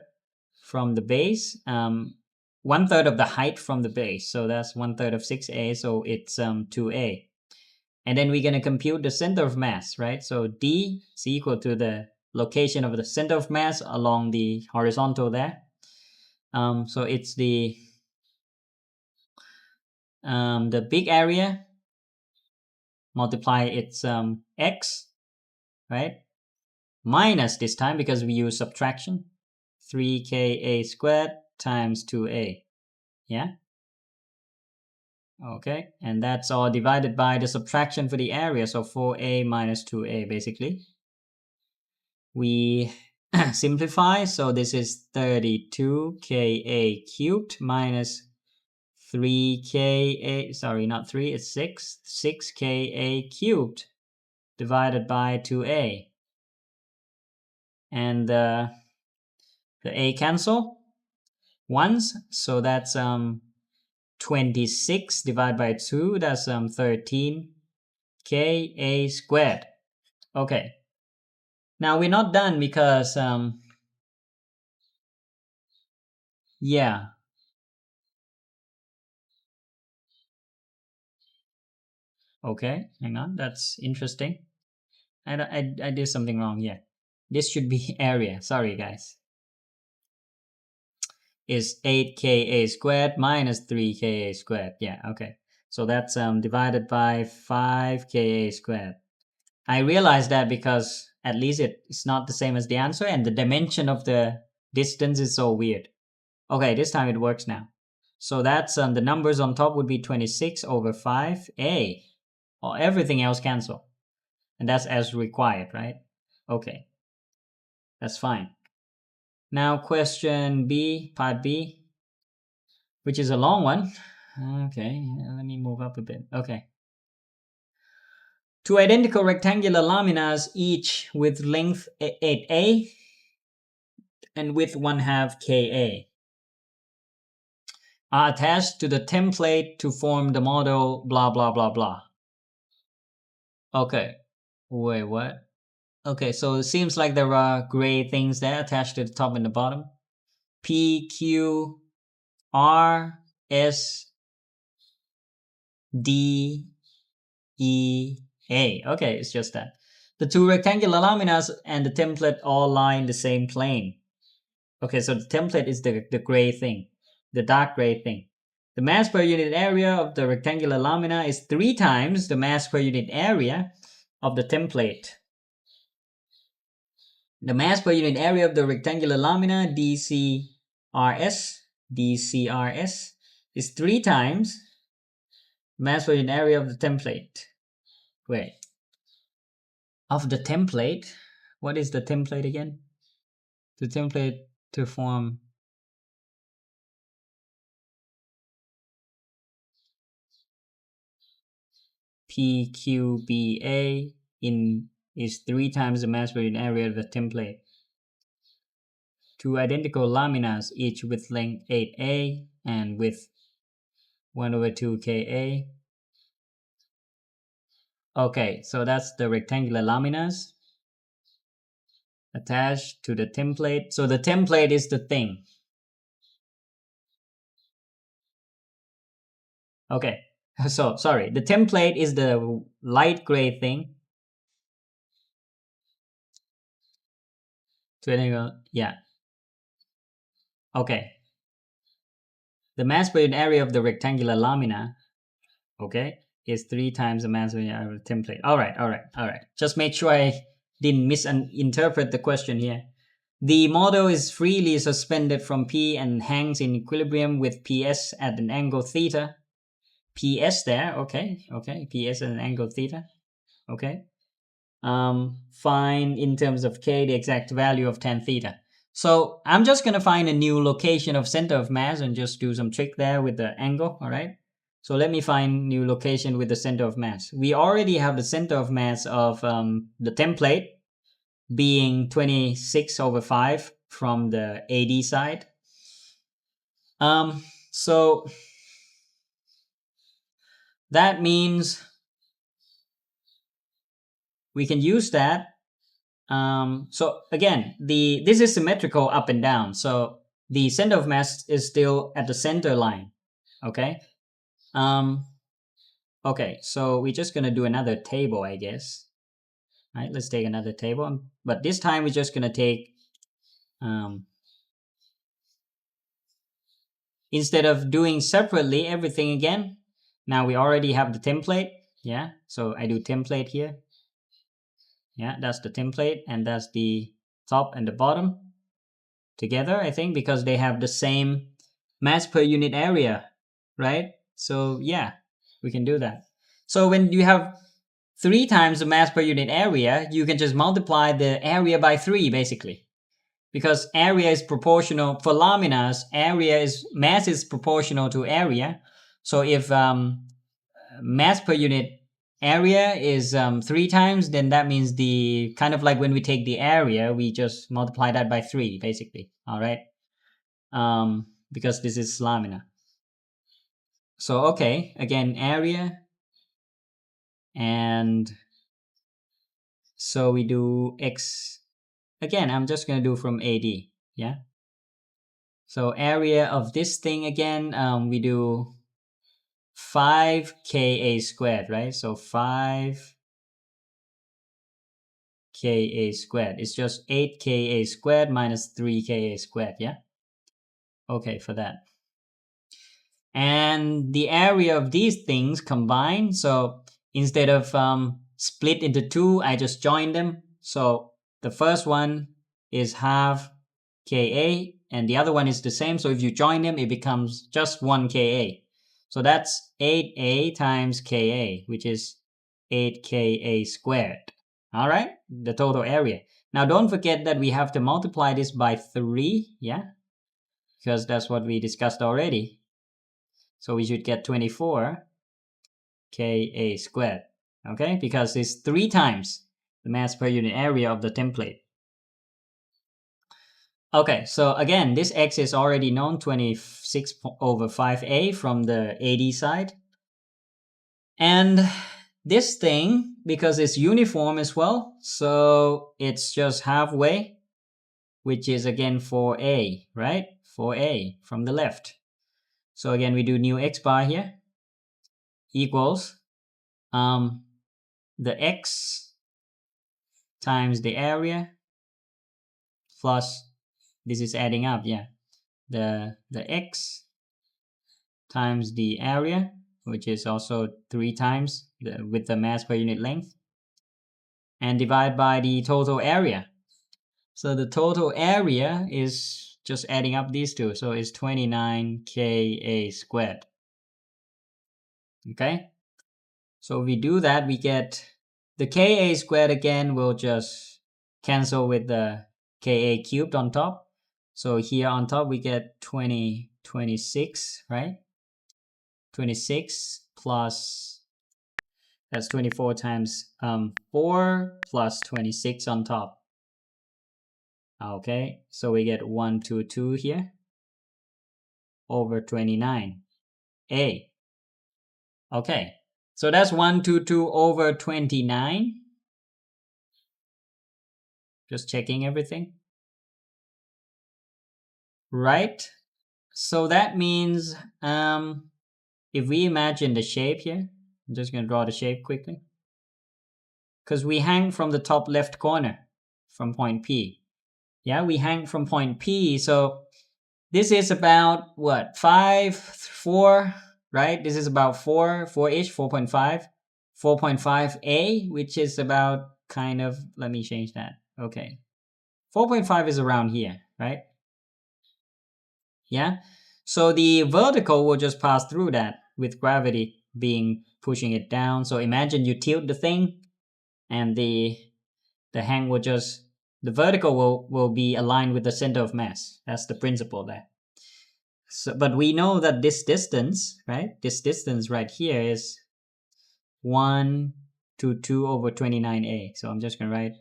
from the base, 1/3 of the height from the base. So that's 1/3 of 6A, so it's 2A. And then we're going to compute the center of mass, right? So D is equal to the location of the center of mass along the horizontal there. So it's the big area multiply its x, right? minus this time because we use subtraction, 3ka squared times 2a. Yeah? Okay, and that's all divided by the subtraction for the area, so 4a minus 2a basically. We simplify, so this is 32ka cubed minus 3ka, sorry, not 3, it's 6ka cubed divided by 2a. And the a cancel once, so that's 26 divided by 2, that's 13ka squared. Okay. Now we're not done because yeah. Okay, hang on, that's interesting. I did something wrong here. This should be area. Sorry guys. Is 8ka squared minus 3ka squared. Yeah, okay. So that's divided by 5ka squared. I realized that because at least it's not the same as the answer, and the dimension of the distance is so weird. Okay, this time it works now. So that's the numbers on top would be 26 over 5a. Or everything else cancel. And that's as required, right? Okay. That's fine. Now question B, part B, which is a long one. Okay, let me move up a bit. Okay. Two identical rectangular laminas, each with length 8a and width 1/2 ka, are attached to the template to form the model blah blah blah blah. Okay. Wait, what? Okay, so it seems like there are gray things there attached to the top and the bottom. P, Q, R, S, D, E, A. Okay, it's just that. The two rectangular laminas and the template all lie in the same plane. Okay, so the template is the gray thing, the dark gray thing. The mass per unit area of the rectangular lamina is 3 times the mass per unit area of the template. The mass per unit area of the rectangular lamina DCRS is 3 times mass per unit area of the template. Wait. Of the template? What is the template again? The template to form PQBA is 3 times the mass per unit area of the template. Two identical laminas, each with length 8a and width 1/2 ka. Okay, so that's the rectangular laminas attached to the template. So the template is the thing. Okay, so sorry, the template is the light gray thing. Yeah. Okay. The mass per unit area of the rectangular lamina, okay, is 3 times the mass per unit area of the template. All right. Just make sure I didn't misinterpret the question here. The model is freely suspended from P and hangs in equilibrium with PS at an angle theta. PS there, okay, PS at an angle theta, okay. Find in terms of K the exact value of tan theta. So I'm just going to find a new location of center of mass and just do some trick there with the angle, all right? So let me find new location with the center of mass. We already have the center of mass of the template being 26 over 5 from the AD side. So that means we can use that. So again, this is symmetrical up and down. So the center of mass is still at the center line. Okay. Okay. So we're just gonna do another table, I guess. All right. Let's take another table, but this time we're just gonna take instead of doing separately everything again. Now we already have the template. Yeah. So I do template here. Yeah, that's the template, and that's the top and the bottom together, I think, because they have the same mass per unit area, right? So yeah, we can do that. So when you have 3 times the mass per unit area, you can just multiply the area by 3 basically. Because area is proportional for laminas, mass is proportional to area. So if mass per unit area is 3 times, then that means the kind of like when we take the area, we just multiply that by 3 basically. All right. Because this is lamina. So okay, again, area, and so we do x. Again, I'm just gonna do from AD. Yeah. So area of this thing again, we do 5 Ka squared, right? So 5 Ka squared. It's just 8 Ka squared minus 3 Ka squared, yeah? Okay, for that. And the area of these things combined, so instead of split into 2, I just join them. So the first one is half Ka, and the other one is the same. So if you join them, it becomes just 1 Ka. So that's 8A times Ka, which is 8 Ka squared. All right, the total area. Now don't forget that we have to multiply this by 3, yeah? Because that's what we discussed already. So we should get 24 Ka squared, okay? Because it's 3 times the mass per unit area of the template. Okay, so again, this x is already known, 26 over 5a from the AD side. And this thing, because it's uniform as well, so it's just halfway, which is again 4a, right? 4a from the left. So again, we do new x bar here, equals the x times the area plus, this is adding up, yeah, the x times the area, which is also 3 times with the mass per unit length, and divide by the total area. So the total area is just adding up these two, so it's 29 Ka squared. Okay, so if we do that, we get the Ka squared again will just cancel with the Ka cubed on top. So here on top we get 26, right? 26 plus, that's 24 times 4 plus 26 on top. Okay, so we get 122 here over 29. A. Okay, so that's 122 over 29. Just checking everything. Right? So that means if we imagine the shape here, I'm just going to draw the shape quickly. Because we hang from the top left corner from point P. Yeah, we hang from point P. So this is about what? 5, 4, right? This is about 4-ish, 4.5. 4.5A, which is about kind of, let me change that. Okay. 4.5 is around here, right? Yeah. So the vertical will just pass through that with gravity being pushing it down. So imagine you tilt the thing and the hang will just, the vertical will be aligned with the center of mass. That's the principle there. So, but we know that this distance, right? This distance right here is 122 over 29A. So I'm just going to write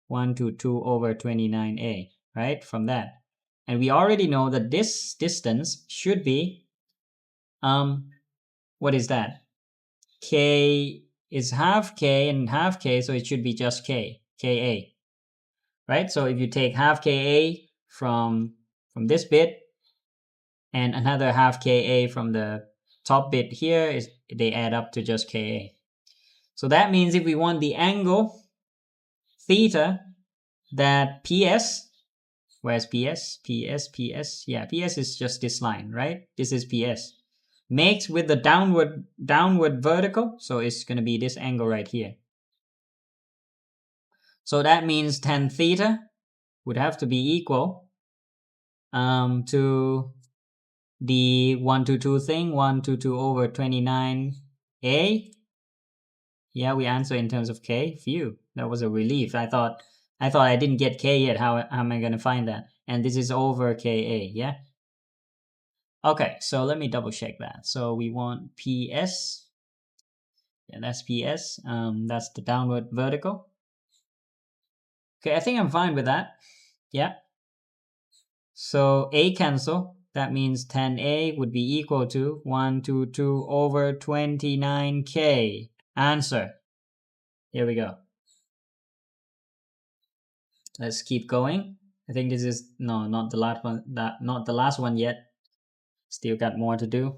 122 over 29A, right? From that. And we already know that this distance should be, what is that? K is half K and half K, so it should be just K, Ka, right? So if you take half Ka from this bit and another half Ka from the top bit here, they add up to just Ka. So that means if we want the angle theta, that PS, where's PS? PS, yeah, PS is just this line, right? This is PS. Makes with the downward vertical, so it's going to be this angle right here. So that means tan theta would have to be equal to the 122 thing, 122 over 29a. Yeah, we answer in terms of k. Phew, that was a relief. I thought I didn't get k yet. How am I going to find that? And this is over ka, yeah? Okay, so let me double check that. So we want ps. Yeah, that's ps. That's the downward vertical. Okay, I think I'm fine with that. Yeah. So a cancel. That means 10a would be equal to 122 over 29k. Answer. Here we go. Let's keep going. I think this is no, not the last one. Not the last one yet. Still got more to do.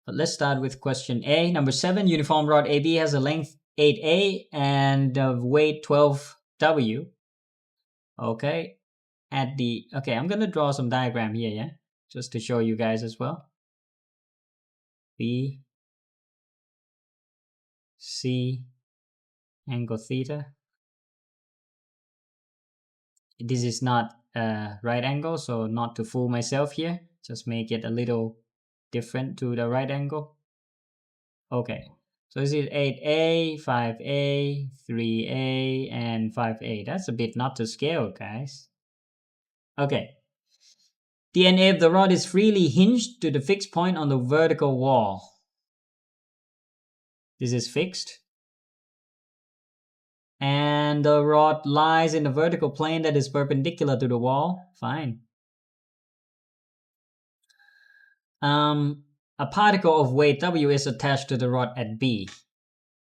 But let's start with question A. Number 7, uniform rod AB has a length 8A and a weight 12W. Okay. Okay, I'm gonna draw some diagram here, yeah, just to show you guys as well. B, C, angle theta. This is not a right angle, so not to fool myself here, just make it a little different to the right angle. Okay, so this is 8A, 5A, 3A, and 5A. That's a bit not to scale, guys. Okay. The NA of the rod is freely hinged to the fixed point on the vertical wall. This is fixed. And the rod lies in the vertical plane that is perpendicular to the wall. Fine. A particle of weight W is attached to the rod at B.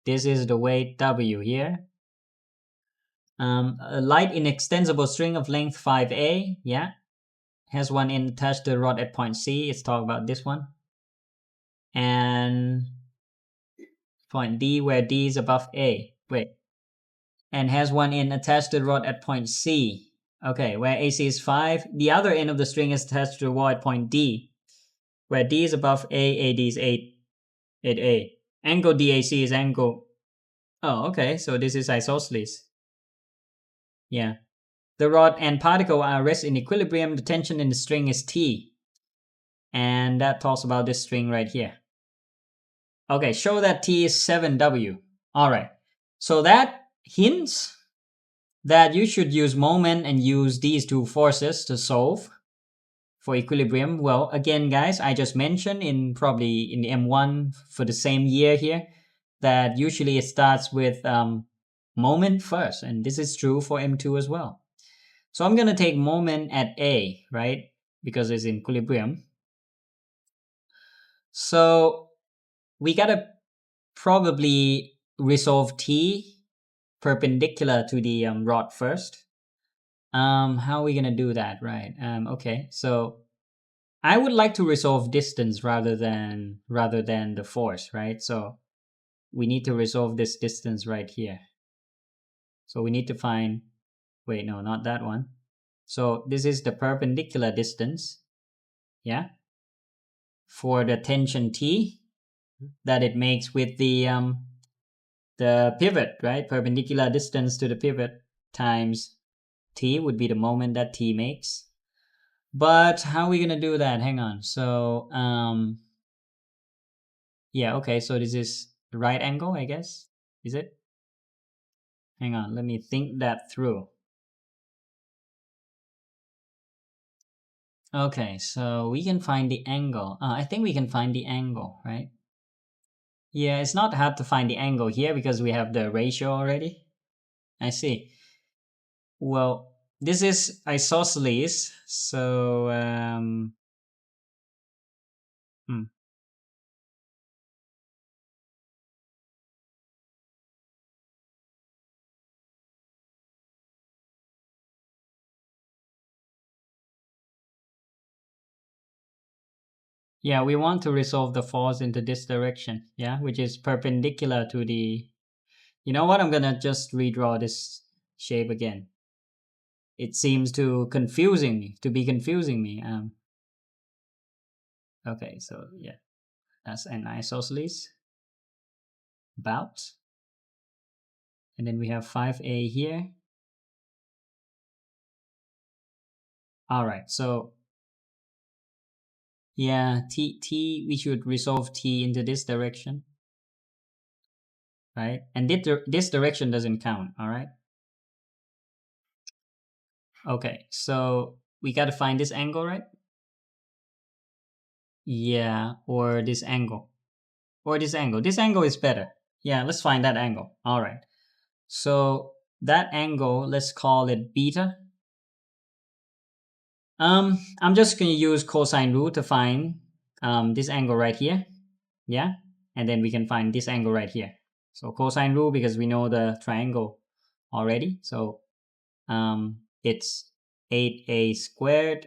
This is the weight W here. A light inextensible string of length 5A, yeah, has one end attached to the rod at point C. Let's talk about this one. And point D, where D is above A. Wait. And has one end attached to the rod at point C. Okay, where AC is 5. The other end of the string is attached to the wall at point D, where D is above A, AD is 8A. Angle DAC is angle... Oh, okay, so this is isosceles. Yeah. The rod and particle are rest in equilibrium. The tension in the string is T. And that talks about this string right here. Okay, show that T is 7W. Alright, so that hints that you should use moment and use these two forces to solve for equilibrium. Well, again, guys, I just mentioned probably in the M1 for the same year here that usually it starts with moment first, and this is true for M2 as well. So I'm going to take moment at A, right? Because it's in equilibrium. So we got to probably resolve T perpendicular to the rod first. How are we going to do that, right? Okay, so I would like to resolve distance rather than the force, right? So we need to resolve this distance right here. So we need to find, wait, no, not that one. So this is the perpendicular distance, yeah, for the tension T that it makes with the pivot, right? Perpendicular distance to the pivot times T would be the moment that T makes. But how are we gonna do that? Hang on. So yeah, okay, so this is the right angle, I guess. Is it? Hang on, let me think that through. Okay, so we can find the angle. I think we can find the angle, right? Yeah, it's not hard to find the angle here because we have the ratio already. I see. Well, this is isosceles, so yeah, we want to resolve the force into this direction, yeah, which is perpendicular to the... You know what? I'm gonna just redraw this shape again. It seems to be confusing me. Okay, so yeah, that's an isosceles. About. And then we have 5a here. All right, so yeah, we should resolve t into this direction, right? And this direction doesn't count, all right? Okay, so we got to find this angle, right? Yeah, or this angle. Or this angle. This angle is better. Yeah, let's find that angle. All right. So that angle, let's call it beta. I'm just going to use cosine rule to find this angle right here. Yeah, and then we can find this angle right here. So cosine rule, because we know the triangle already. So it's 8a squared.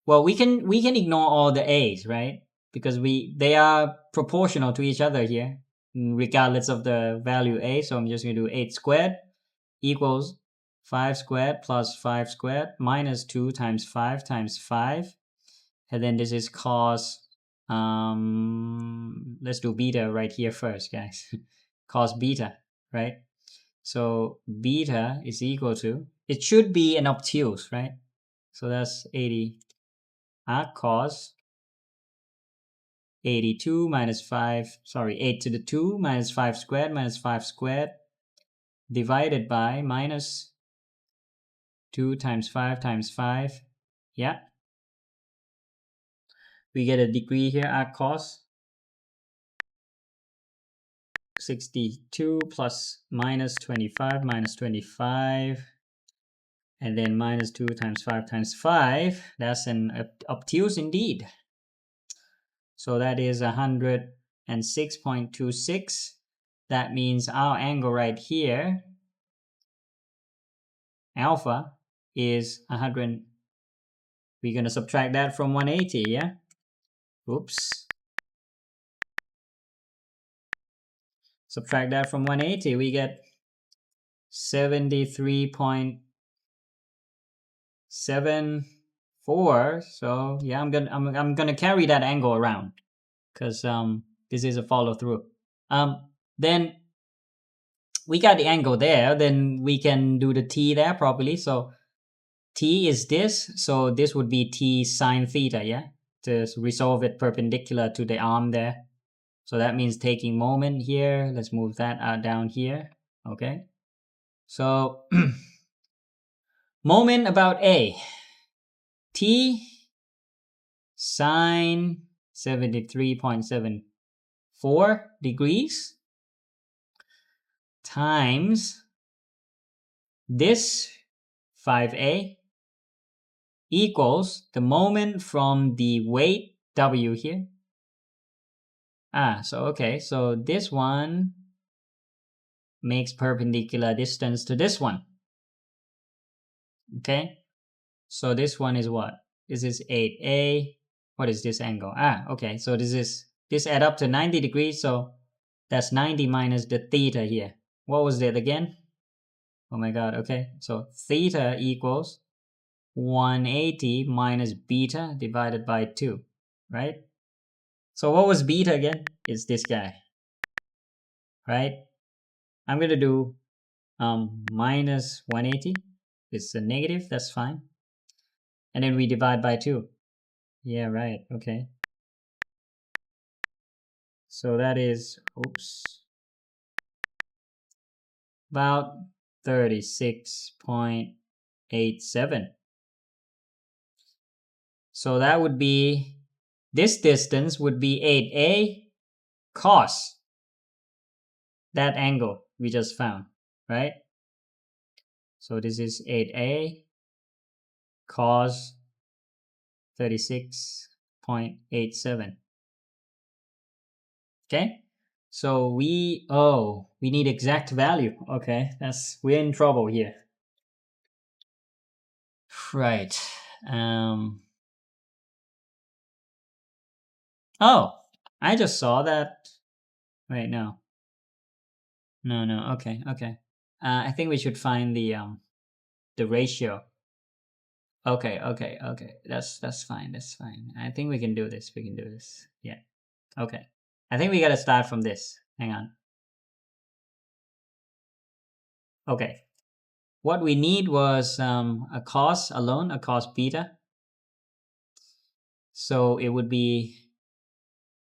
Well, we can ignore all the a's, right? Because they are proportional to each other here, regardless of the value a. So I'm just going to do 8 squared equals 5 squared plus 5 squared minus 2 times 5 times 5. And then this is cos, let's do beta right here first, guys. Cos beta, right? So beta is equal to, it should be an obtuse, right? So that's 80 arc cos 82 minus 5, sorry, 8 to the 2 minus 5 squared divided by minus 2 times 5 times 5. Yeah. We get a degree here, arc cos 62 plus minus 25 minus 25. And then minus 2 times 5 times 5. That's an obtuse indeed. So that is 106.26. That means our angle right here, alpha, is 100. We're going to subtract that from 180, yeah? Oops. Subtract that from 180, we get 73.74. So yeah, I'm gonna carry that angle around because this is a follow through. Then we got the angle there. Then we can do the t there properly. So t is this. So this would be t sine theta, yeah, to resolve it perpendicular to the arm there. So that means taking moment here. Let's move that down here. Okay. So moment about A. T sine 73.74 degrees times this 5A equals the moment from the weight W here. So okay, so this one makes perpendicular distance to this one. Okay, so this one is what? This is 8A. What is this angle? Okay, so this add up to 90 degrees, so that's 90 minus the theta here. What was that again? Oh my god, okay. So theta equals 180 minus beta divided by 2, right? So what was beta again? It's this guy, right? I'm going to do minus 180. It's a negative, that's fine. And then we divide by 2. Yeah, right, okay. So that is, about 36.87. So that would be, this distance would be 8A cos that angle we just found, right? So this is 8A cos 36.87. Okay, so we need exact value. Okay, we're in trouble here. Right. I just saw that. Wait, no. Okay. I think we should find the ratio. Okay. That's fine. I think we can do this. Yeah. Okay. I think we gotta start from this. Hang on. Okay. What we need was a cos alone, a cos beta. So it would be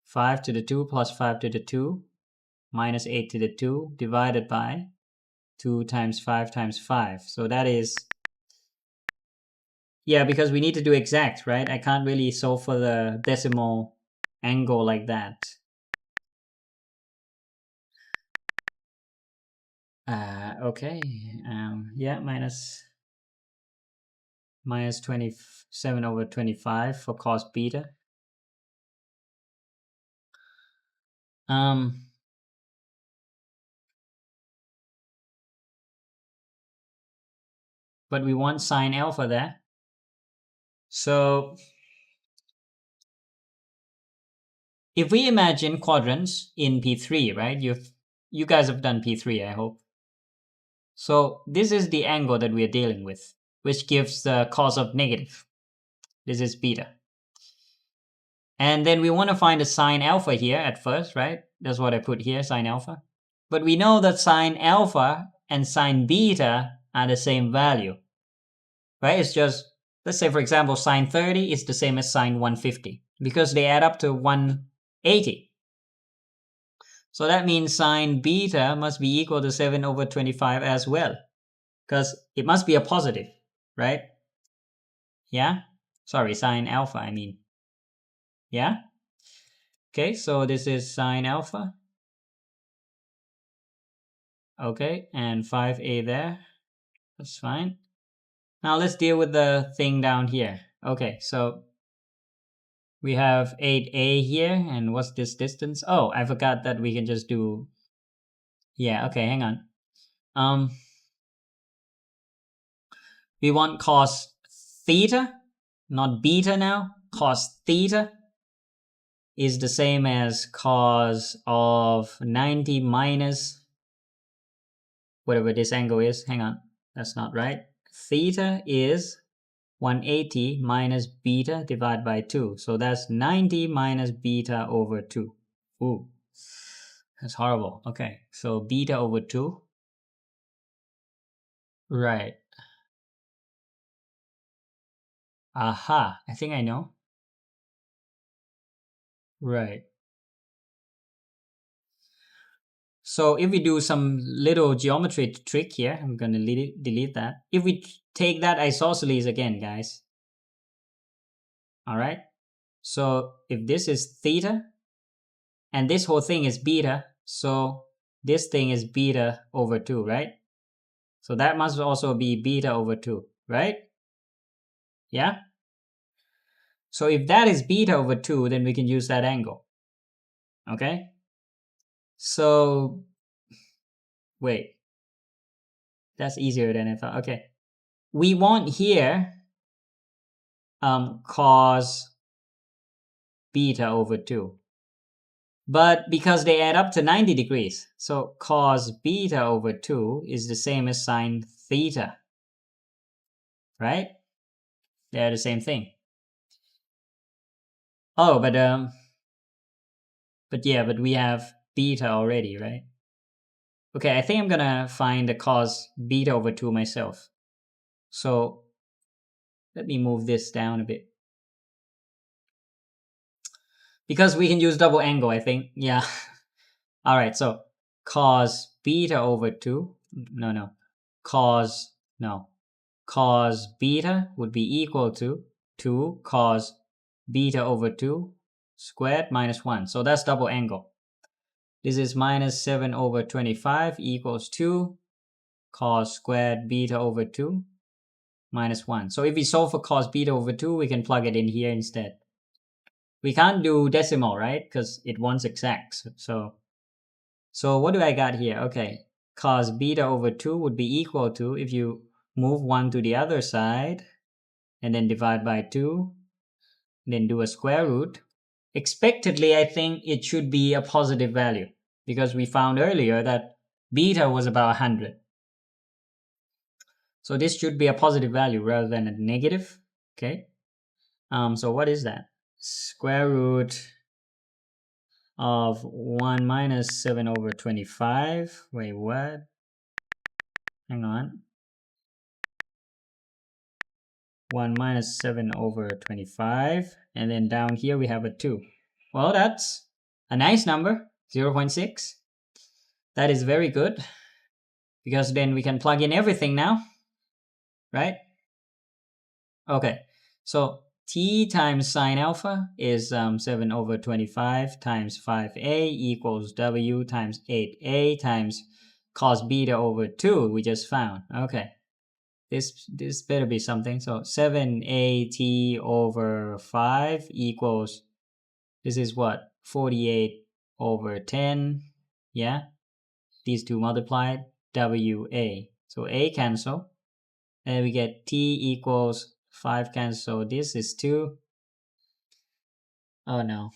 5 to the 2 plus 5 to the 2 minus 8 to the 2 divided by 2 times 5 times 5. So that is, yeah, because we need to do exact, right? I can't really solve for the decimal angle like that. Okay. Yeah, minus 27 over 25 for cos beta. But we want sine alpha there. So if we imagine quadrants in P3, right? You guys have done P3, I hope. So this is the angle that we are dealing with, which gives the cos of negative. This is beta. And then we want to find the sine alpha here at first, right? That's what I put here, sine alpha. But we know that sine alpha and sine beta are the same value, right? It's just, let's say for example, sine 30 is the same as sine 150 because they add up to 180. So that means sine beta must be equal to 7 over 25 as well, because it must be a positive, right? Yeah? Sorry, sine alpha, I mean. Yeah? Okay, so this is sine alpha. Okay, and 5a there. That's fine. Now let's deal with the thing down here. Okay, so we have 8a here, and what's this distance? Oh, I forgot that we can just do... Yeah, okay, hang on. We want cos theta, not beta now. Cos theta is the same as cos of 90 minus whatever this angle is. Hang on, that's not right. Theta is 180 minus beta divided by 2. So that's 90 minus beta over 2. Ooh, that's horrible. Okay, so beta over 2. Right. Aha, I think I know. Right. So if we do some little geometry trick here, I'm going to delete that. If we take that isosceles again, guys. All right. So if this is theta and this whole thing is beta, so this thing is beta over 2, right? So that must also be beta over 2, right? Yeah? So if that is beta over 2, then we can use that angle. Okay? So, wait. That's easier than I thought. Okay. We want here cos beta over 2. But because they add up to 90 degrees, so cos beta over 2 is the same as sine theta. Right? They're the same thing. Oh, but we have beta already, right? Okay, I think I'm gonna find the cos beta over 2 myself. So let me move this down a bit. Because we can use double angle, I think. Yeah. All right, so cos beta over 2. Cos beta would be equal to 2 cos beta over 2 squared minus 1. So that's double angle. This is minus 7 over 25 equals 2 cos squared beta over 2 minus 1. So if we solve for cos beta over 2, we can plug it in here instead. We can't do decimal, right? Because it wants exact. So what do I got here? Okay, cos beta over 2 would be equal to, if you move 1 to the other side, and then divide by 2, then do a square root. Expectedly, I think it should be a positive value, because we found earlier that beta was about 100. So this should be a positive value rather than a negative. Okay. So what is that? Square root of 1 minus 7 over 25. Wait, what? hang on. 1 minus 7 over 25. And then down here we have a 2. Well, that's a nice number, 0.6. That is very good, because then we can plug in everything now, right? Okay, so t times sine alpha is 7 over 25 times 5a equals w times 8a times cos beta over 2 we just found. Okay, this better be something. So 7at over 5 equals, this is what, 48 over 10. Yeah, these two multiplied, wa. So a cancel, and we get t equals 5 cancel. This is 2. Oh no,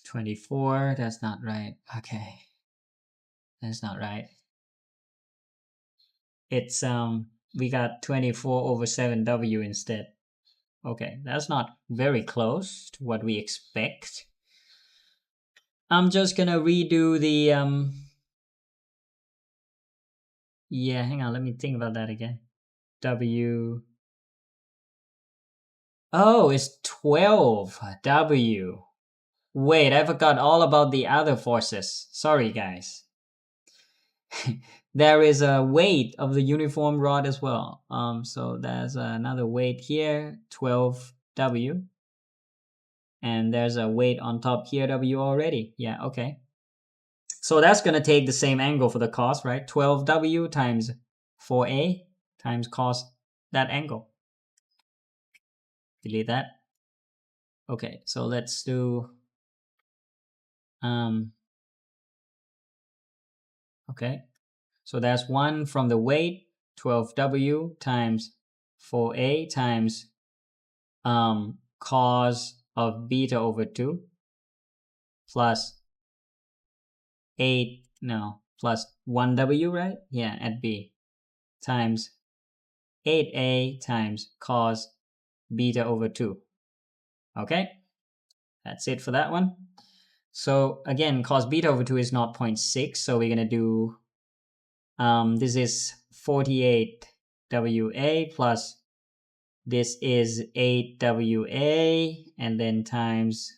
24. That's not right. Okay, that's not right. It's we got 24 over 7w instead. Okay, that's not very close to what we expect. I'm just gonna redo the yeah, hang on, let me think about that again. W. Oh, it's 12w. Wait, I forgot all about the other forces. Sorry, guys. There is a weight of the uniform rod as well. So there's another weight here, 12w. And there's a weight on top here, w already. Yeah, okay. So that's going to take the same angle for the cos, right? 12w times 4a times cos that angle. Delete that. Okay, so let's do okay. So that's 1 from the weight, 12w times 4a times cos of beta over 2 plus 8, no, plus 1w, right? Yeah, at b, times 8a times cos beta over 2. Okay, that's it for that one. So again, cos beta over 2 is 0.6, so we're going to do, this is 48wa plus this is 8wa, and then times,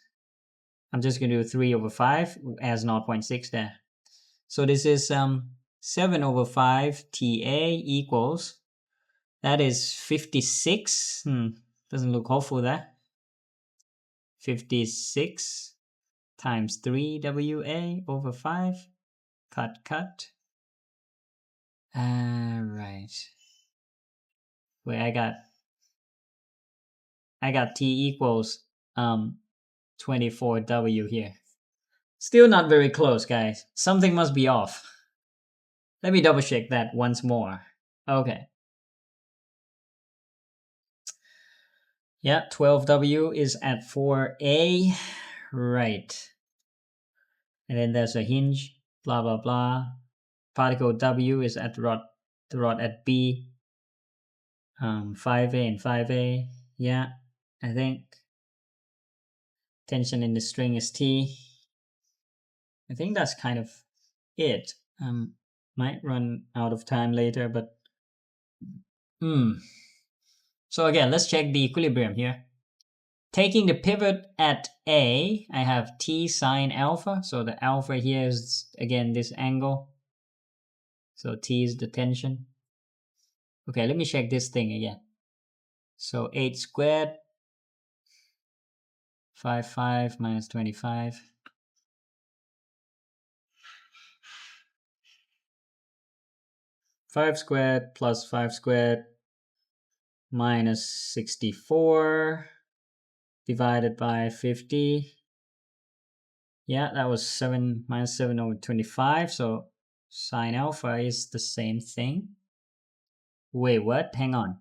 I'm just going to do 3 over 5 as 0.6 there. So this is 7 over 5 ta equals, that is 56. Doesn't look hopeful there. 56 times 3wa over 5. Cut. Right. Wait, I got t equals 24w here. Still not very close, guys. Something must be off. Let me double check that once more. Okay. Yeah, 12w is at 4a. Right. And then there's a hinge, blah, blah, blah. Particle w is at the rod at b. 5a and 5a. Yeah, I think. Tension in the string is T. I think that's kind of it. Might run out of time later, but So again, let's check the equilibrium here. Taking the pivot at A, I have T sine alpha. So the alpha here is, again, this angle. So T is the tension. Okay, let me check this thing again. So 8 squared, 5 minus 25. 5 squared plus 5 squared minus 64 divided by 50. Yeah, that was 7 minus 7 over 25. So sine alpha is the same thing. Wait, what? Hang on.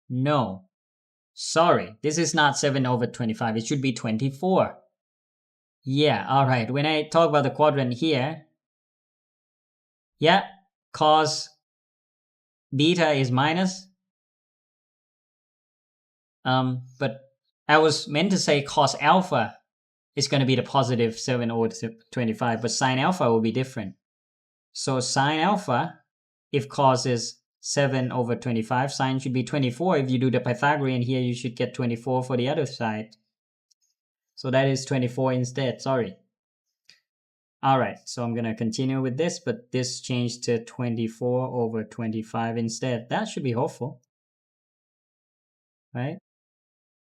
No. Sorry, this is not 7 over 25. It should be 24. Yeah, all right. When I talk about the quadrant here, yeah, cos beta is minus. But I was meant to say cos alpha is going to be the positive 7 over 25, but sine alpha will be different. So sine alpha, if cos is 7 over 25. Sine should be 24. If you do the Pythagorean here, you should get 24 for the other side. So that is 24 instead, sorry. All right, so I'm going to continue with this, but this changed to 24 over 25 instead. That should be hopeful, right?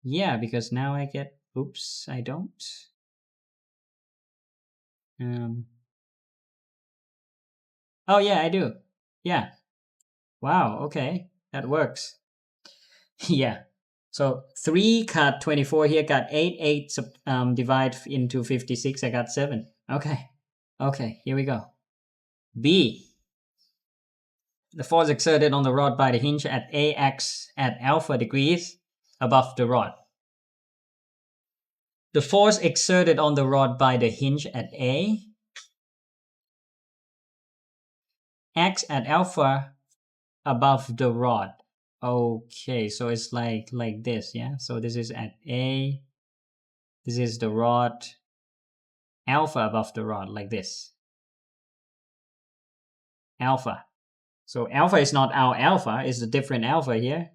Yeah, because now I get, oops, I don't. Oh yeah, I do. Yeah. Wow, okay, that works. Yeah. So 3 cut 24 here, got 8, 8 divide into 56, I got 7. Okay. Okay, here we go. B. The force exerted on the rod by the hinge at AX at alpha degrees above the rod. The force exerted on the rod by the hinge at A, X at alpha above the rod. Okay, so it's like this, yeah? So this is at A, this is the rod, alpha above the rod, like this. Alpha. So alpha is not our alpha, it's a different alpha here.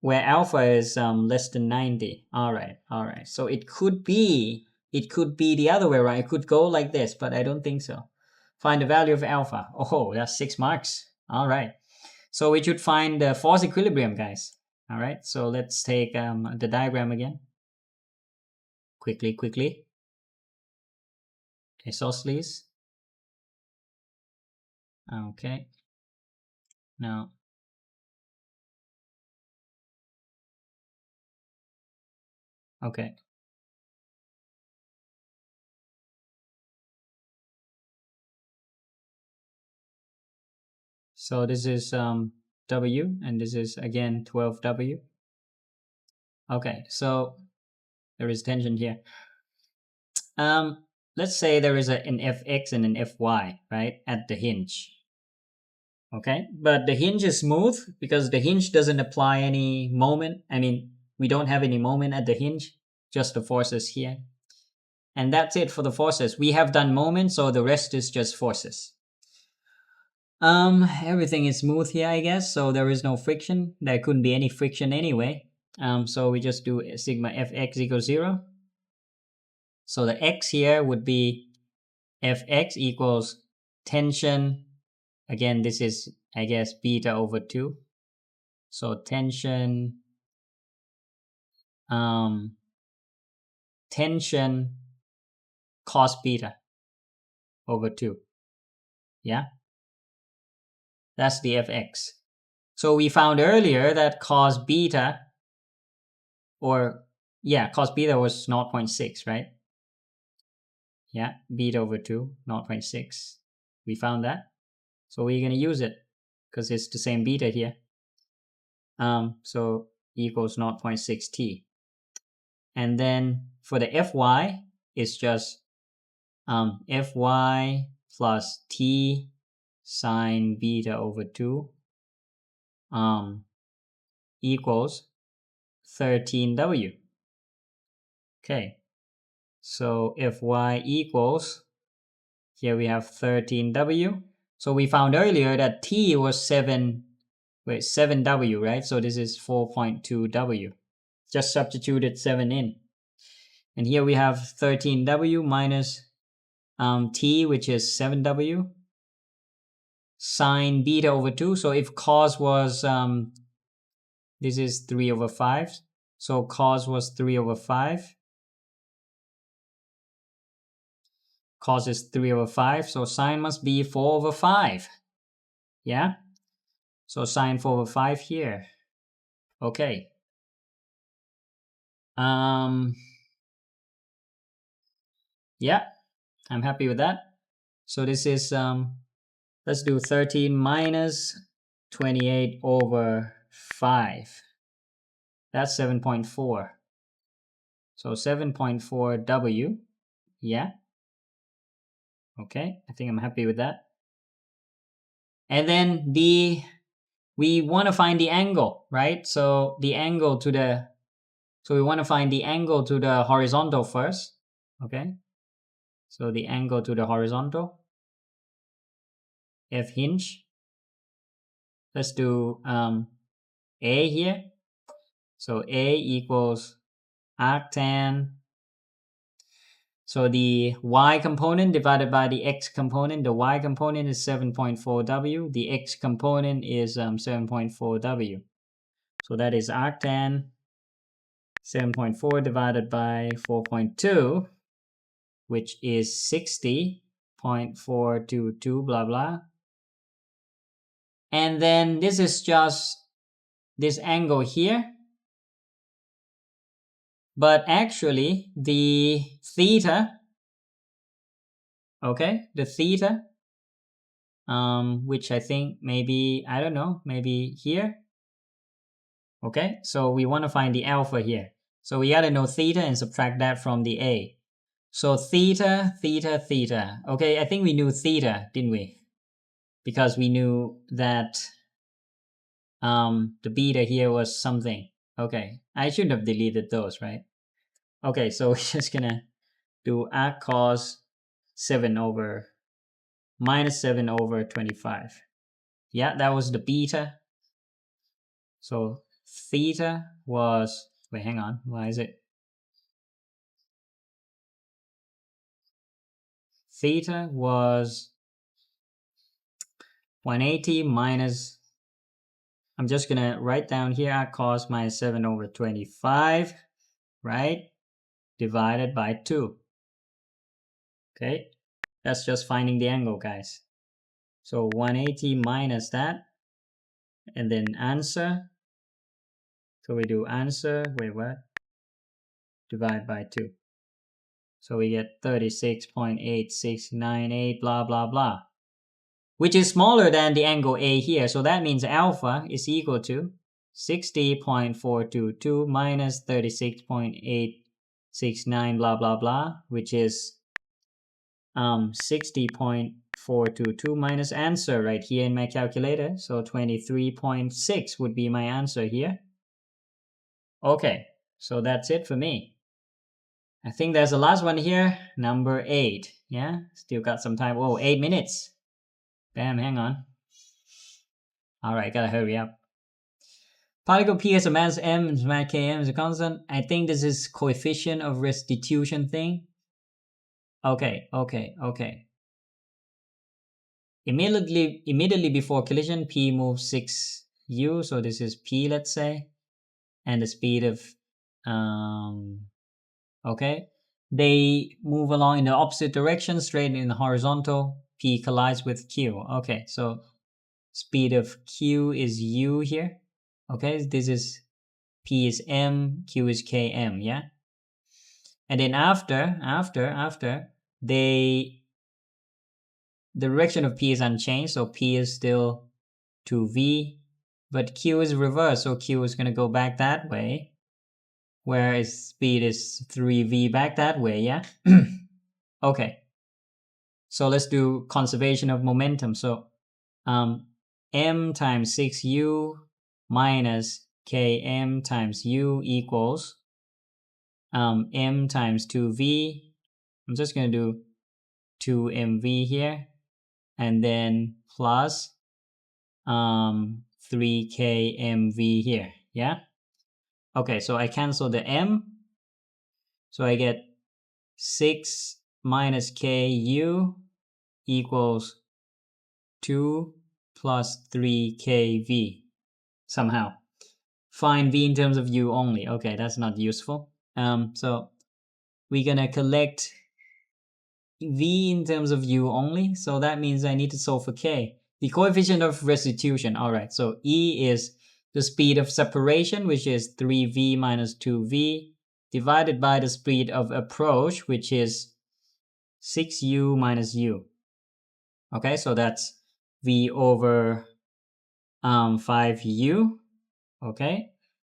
Where alpha is less than 90. All right. So it could be the other way around. It could go like this, but I don't think so. Find the value of alpha. Oh, that's 6 marks. All right. So we should find the force equilibrium, guys. All right. So let's take the diagram again. Quickly. Isosceles. Okay. Now. Okay. So this is W, and this is again 12W. Okay, so there is tension here. Let's say there is an Fx and an Fy, right, at the hinge. Okay, but the hinge is smooth because the hinge doesn't apply any moment. I mean, we don't have any moment at the hinge, just the forces here. And that's it for the forces. We have done moment, so the rest is just forces. Everything is smooth here, I guess, so there is no friction. There couldn't be any friction anyway. So we just do sigma Fx equals 0. So the x here would be Fx equals tension. Again, this is, I guess, beta over 2. So tension cos beta over 2. Yeah? That's the Fx. So we found earlier that cos beta, cos beta was 0.6, right? Yeah, beta over 2, 0.6. We found that. So we're going to use it because it's the same beta here. So equals 0.6 t. And then for the Fy, it's just Fy plus t sine beta over 2 equals 13W. Okay, so Fy equals, here we have 13W. So we found earlier that t was 7W, right? So this is 4.2W. Just substituted 7 in. And here we have 13W minus t, which is 7W, sine beta over 2. So if cos was, this is 3 over 5. So cos was 3 over 5. Cos is 3 over 5. So sine must be 4 over 5. Yeah? So sine 4 over 5 here. Okay. Yeah, I'm happy with that. So this is, let's do 13 minus 28 over 5. That's 7.4. So 7.4 W. Yeah. Okay, I think I'm happy with that. And then we want to find the angle, right? So we want to find the angle to the horizontal first. Okay. So the angle to the horizontal. F hinge. Let's do A here. So A equals arctan. So the y component divided by the x component. The y component is 7.4 W. The x component is 7.4 W. So that is arctan 7.4 divided by 4.2, which is 60.422, blah, blah. And then this is just this angle here. But actually, the theta, okay, the theta, which I think maybe, I don't know, maybe here. Okay, so we want to find the alpha here. So we got to know theta and subtract that from the A. So theta, theta, theta. Okay, I think we knew theta, didn't we? Because we knew that the beta here was something. Okay, I shouldn't have deleted those, right? Okay, so we're just gonna do arc cos 7 over minus 7 over 25. Yeah, that was the beta. So theta was, wait, hang on, why is it? Theta was 180 minus, I'm just gonna write down here arc cos minus 7 over 25, right? Divided by 2. Okay, that's just finding the angle, guys. So 180 minus that, and then answer. So we do answer, wait, what? Divide by 2. So we get 36.8698, blah, blah, blah. Which is smaller than the angle A here. So that means alpha is equal to 60.422 minus 36.869, blah, blah, blah, which is 60.422 minus answer right here in my calculator. So 23.6 would be my answer here. Okay, so that's it for me. I think there's the last one here, number 8. Yeah, still got some time. Oh, 8 minutes. Damn, hang on. All right, gotta hurry up. Particle P is a mass M, mass Km is a constant. I think this is coefficient of restitution thing. Okay. Immediately before collision, P moves 6u, so this is P, let's say. And the speed of, okay. They move along in the opposite direction, straight in the horizontal. P collides with Q. Okay, so speed of Q is u here. Okay, this is P is m, Q is km, yeah? And then after, the direction of P is unchanged, so P is still 2v, but Q is reversed, so Q is going to go back that way, whereas speed is 3v back that way, yeah? Okay, so let's do conservation of momentum. So m times 6u minus km times u equals m times 2v. I'm just going to do 2mv here, and then plus 3kmv here, yeah? Okay, so I cancel the m, so I get 6 minus ku equals 2 plus 3kv somehow. Find v in terms of u only. Okay, that's not useful. So we're gonna collect v in terms of u only, so that means I need to solve for k. The coefficient of restitution, alright, so E is the speed of separation, which is 3v minus 2v, divided by the speed of approach, which is 6u minus u. Okay, so that's v over 5u. Okay,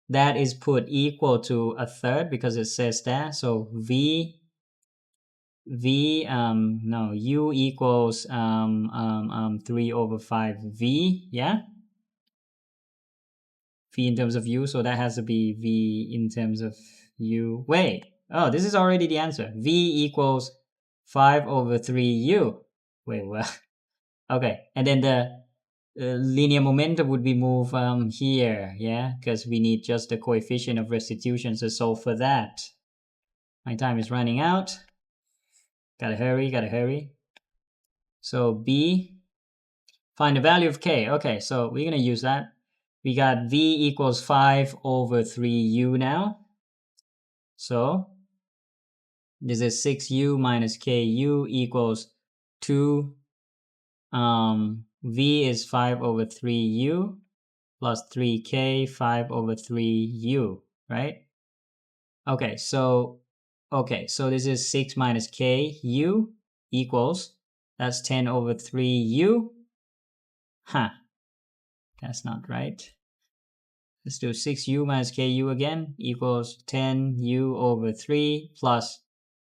that is put equal to a third because it says that. So u equals 3 over 5v, yeah? V in terms of u, so that has to be v in terms of u. Wait, oh, this is already the answer. V equals 5 over 3u. Wait, what? Okay, and then the linear momentum would be moved here, yeah, because we need just the coefficient of restitution to solve for that. My time is running out. Gotta hurry. So B, find the value of K. Okay, so we're gonna use that. We got V equals 5 over 3U now. So this is 6U minus KU equals 2. V is 5 over 3U plus 3K, 5 over 3U, right? Okay, so this is 6 minus KU equals, that's 10 over 3U. Huh, that's not right. Let's do 6U minus KU again equals 10U over 3 plus,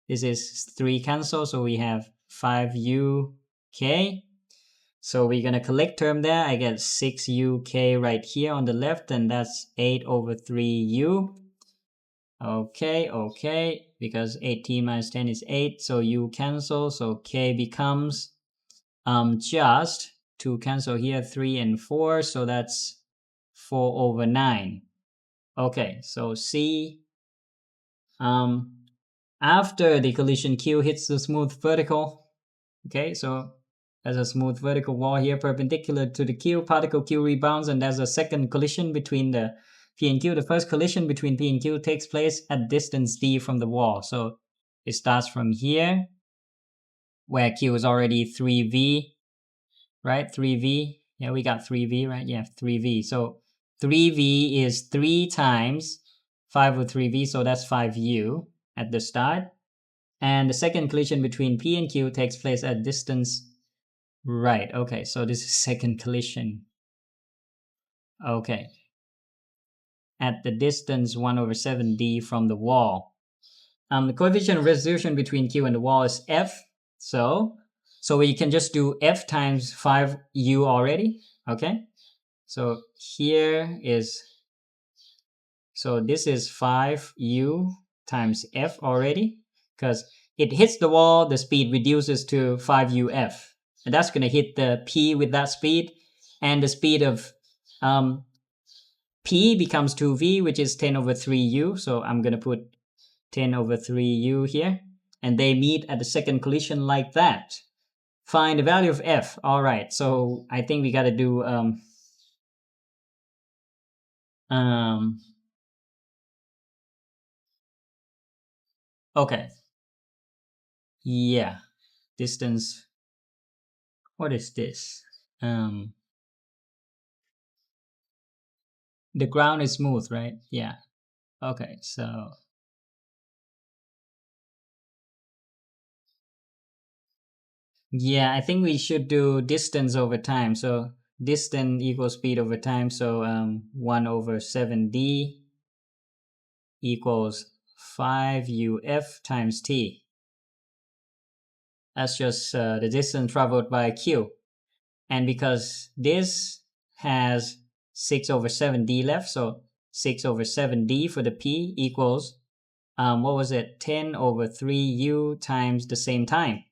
this is 3 cancel, so we have 5UK. So we're going to collect term there. I get 6UK right here on the left, and that's 8 over 3U. Okay, because 8t minus 10 is 8, so U cancel, so K becomes just 2 cancel here, 3 and 4, so that's 4 over 9. Okay, so C, after the collision Q hits the smooth vertical, okay, so there's a smooth vertical wall here perpendicular to the Q, particle Q rebounds, and there's a second collision between the P and Q. The first collision between P and Q takes place at distance D from the wall. So it starts from here, where Q is already 3V, right? 3V. Yeah, we got 3V, right? Yeah, 3V. So 3V is 3 times 5 over 3V, so that's 5U at the start. And the second collision between P and Q takes place at distance, right, okay, so this is second collision. Okay. At the distance 1 over 7D from the wall. The coefficient of restitution between Q and the wall is F. So we can just do F times 5U already. Okay. So here is, so this is 5U times F already, because it hits the wall, the speed reduces to 5UF. And that's going to hit the P with that speed. And the speed of P becomes 2V, which is 10 over 3U. So I'm going to put 10 over 3U here. And they meet at the second collision like that. Find the value of F. All right. So I think we got to do... okay. Yeah. Distance. What is this? The ground is smooth, right? Yeah. Okay, so yeah, I think we should do distance over time. So distance equals speed over time. So 1 over 7d equals 5UF times t. That's just the distance traveled by Q. And because this has 6 over 7d left, so 6 over 7d for the P equals, what was it? 10 over 3U times the same time.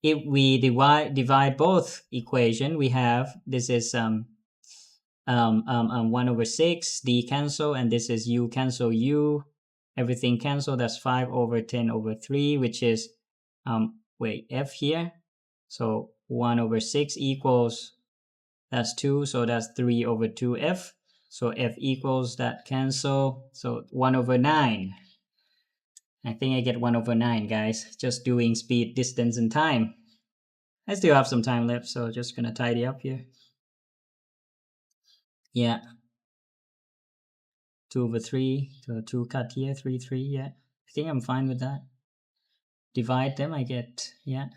If we divide both equation, we have, this is 1 over 6, d cancel, and this is u cancel u, everything cancel, that's 5 over 10 over 3, which is, f here, so 1 over 6 equals, that's 2, so that's 3 over 2f, so f equals, that cancel, so 1 over 9. I think I get 1 over 9, guys, just doing speed, distance, and time. I still have some time left, so just gonna tidy up here. Yeah. 2 over 3, so 2 cut here, 3, 3, yeah. I think I'm fine with that. Divide them, I get, yeah,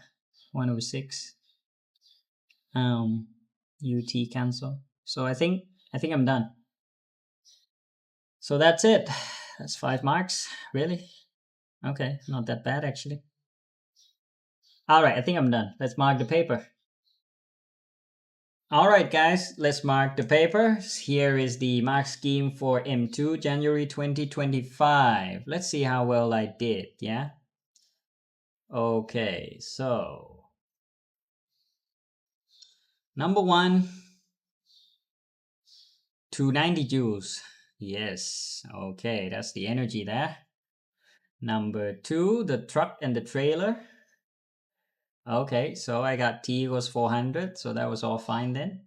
1 over 6. UT cancel. So I think I'm done. So that's it. That's 5 marks, really? Okay, not that bad actually. All right, I think I'm done. Let's mark the paper. All right, guys, let's mark the paper. Here is the mark scheme for M2, January 2025. Let's see how well I did, yeah? Okay, so Number 1, 290 joules. Yes, okay, that's the energy there. Number 2, the truck and the trailer. Okay, so I got T equals 400, so that was all fine then.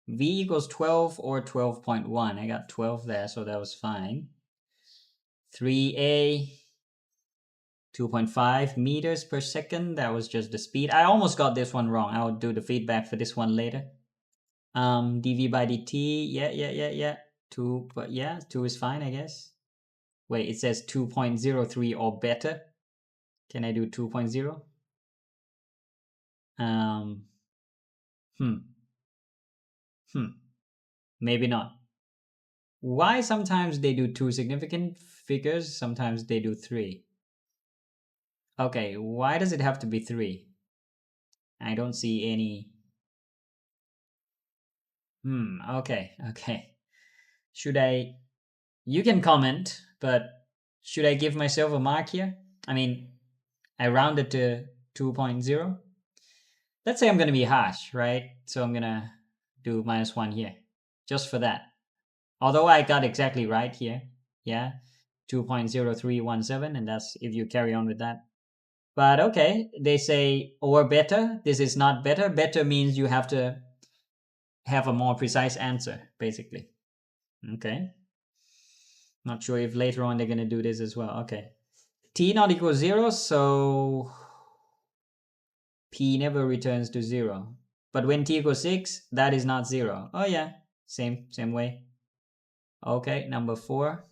V equals 12 or 12.1. I got 12 there, so that was fine. 3A, 2.5 meters per second. That was just the speed. I almost got this one wrong. I'll do the feedback for this one later. dv by dt, yeah. 2, but yeah, 2 is fine, I guess. Wait, it says 2.03 or better. Can I do 2.0? Hmm. Maybe not. Why sometimes they do 2 significant figures, sometimes they do 3? Okay, why does it have to be 3? I don't see any. Okay. Should I? You can comment, but should I give myself a mark here? I mean, I rounded to 2.0. Let's say I'm going to be harsh, right? So I'm going to do -1 here, just for that. Although I got exactly right here, yeah, 2.0317, and that's if you carry on with that. But okay, they say or better. This is not better. Better means you have to have a more precise answer, basically. Okay. Not sure if later on they're going to do this as well. Okay. T not equals 0, so P never returns to 0. But when T equals 6, that is not 0. Oh yeah, same way. Okay, number 4.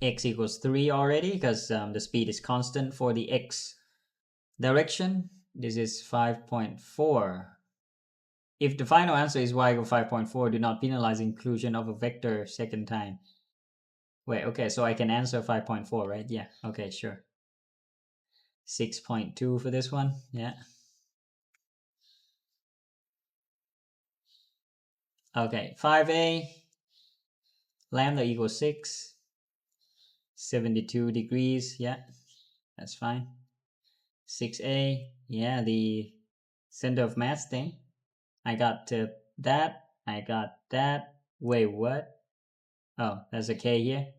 X equals 3 already because the speed is constant for the X direction. This is 5.4. If the final answer is y equals 5.4, do not penalize inclusion of a vector second time. Wait, okay, so I can answer 5.4, right? Yeah, okay, sure. 6.2 for this one, yeah. Okay, 5a, lambda equals 6, 72 degrees, yeah, that's fine. 6a, yeah, the center of mass thing. I got that, I got that. Wait, what? Oh, there's a k here.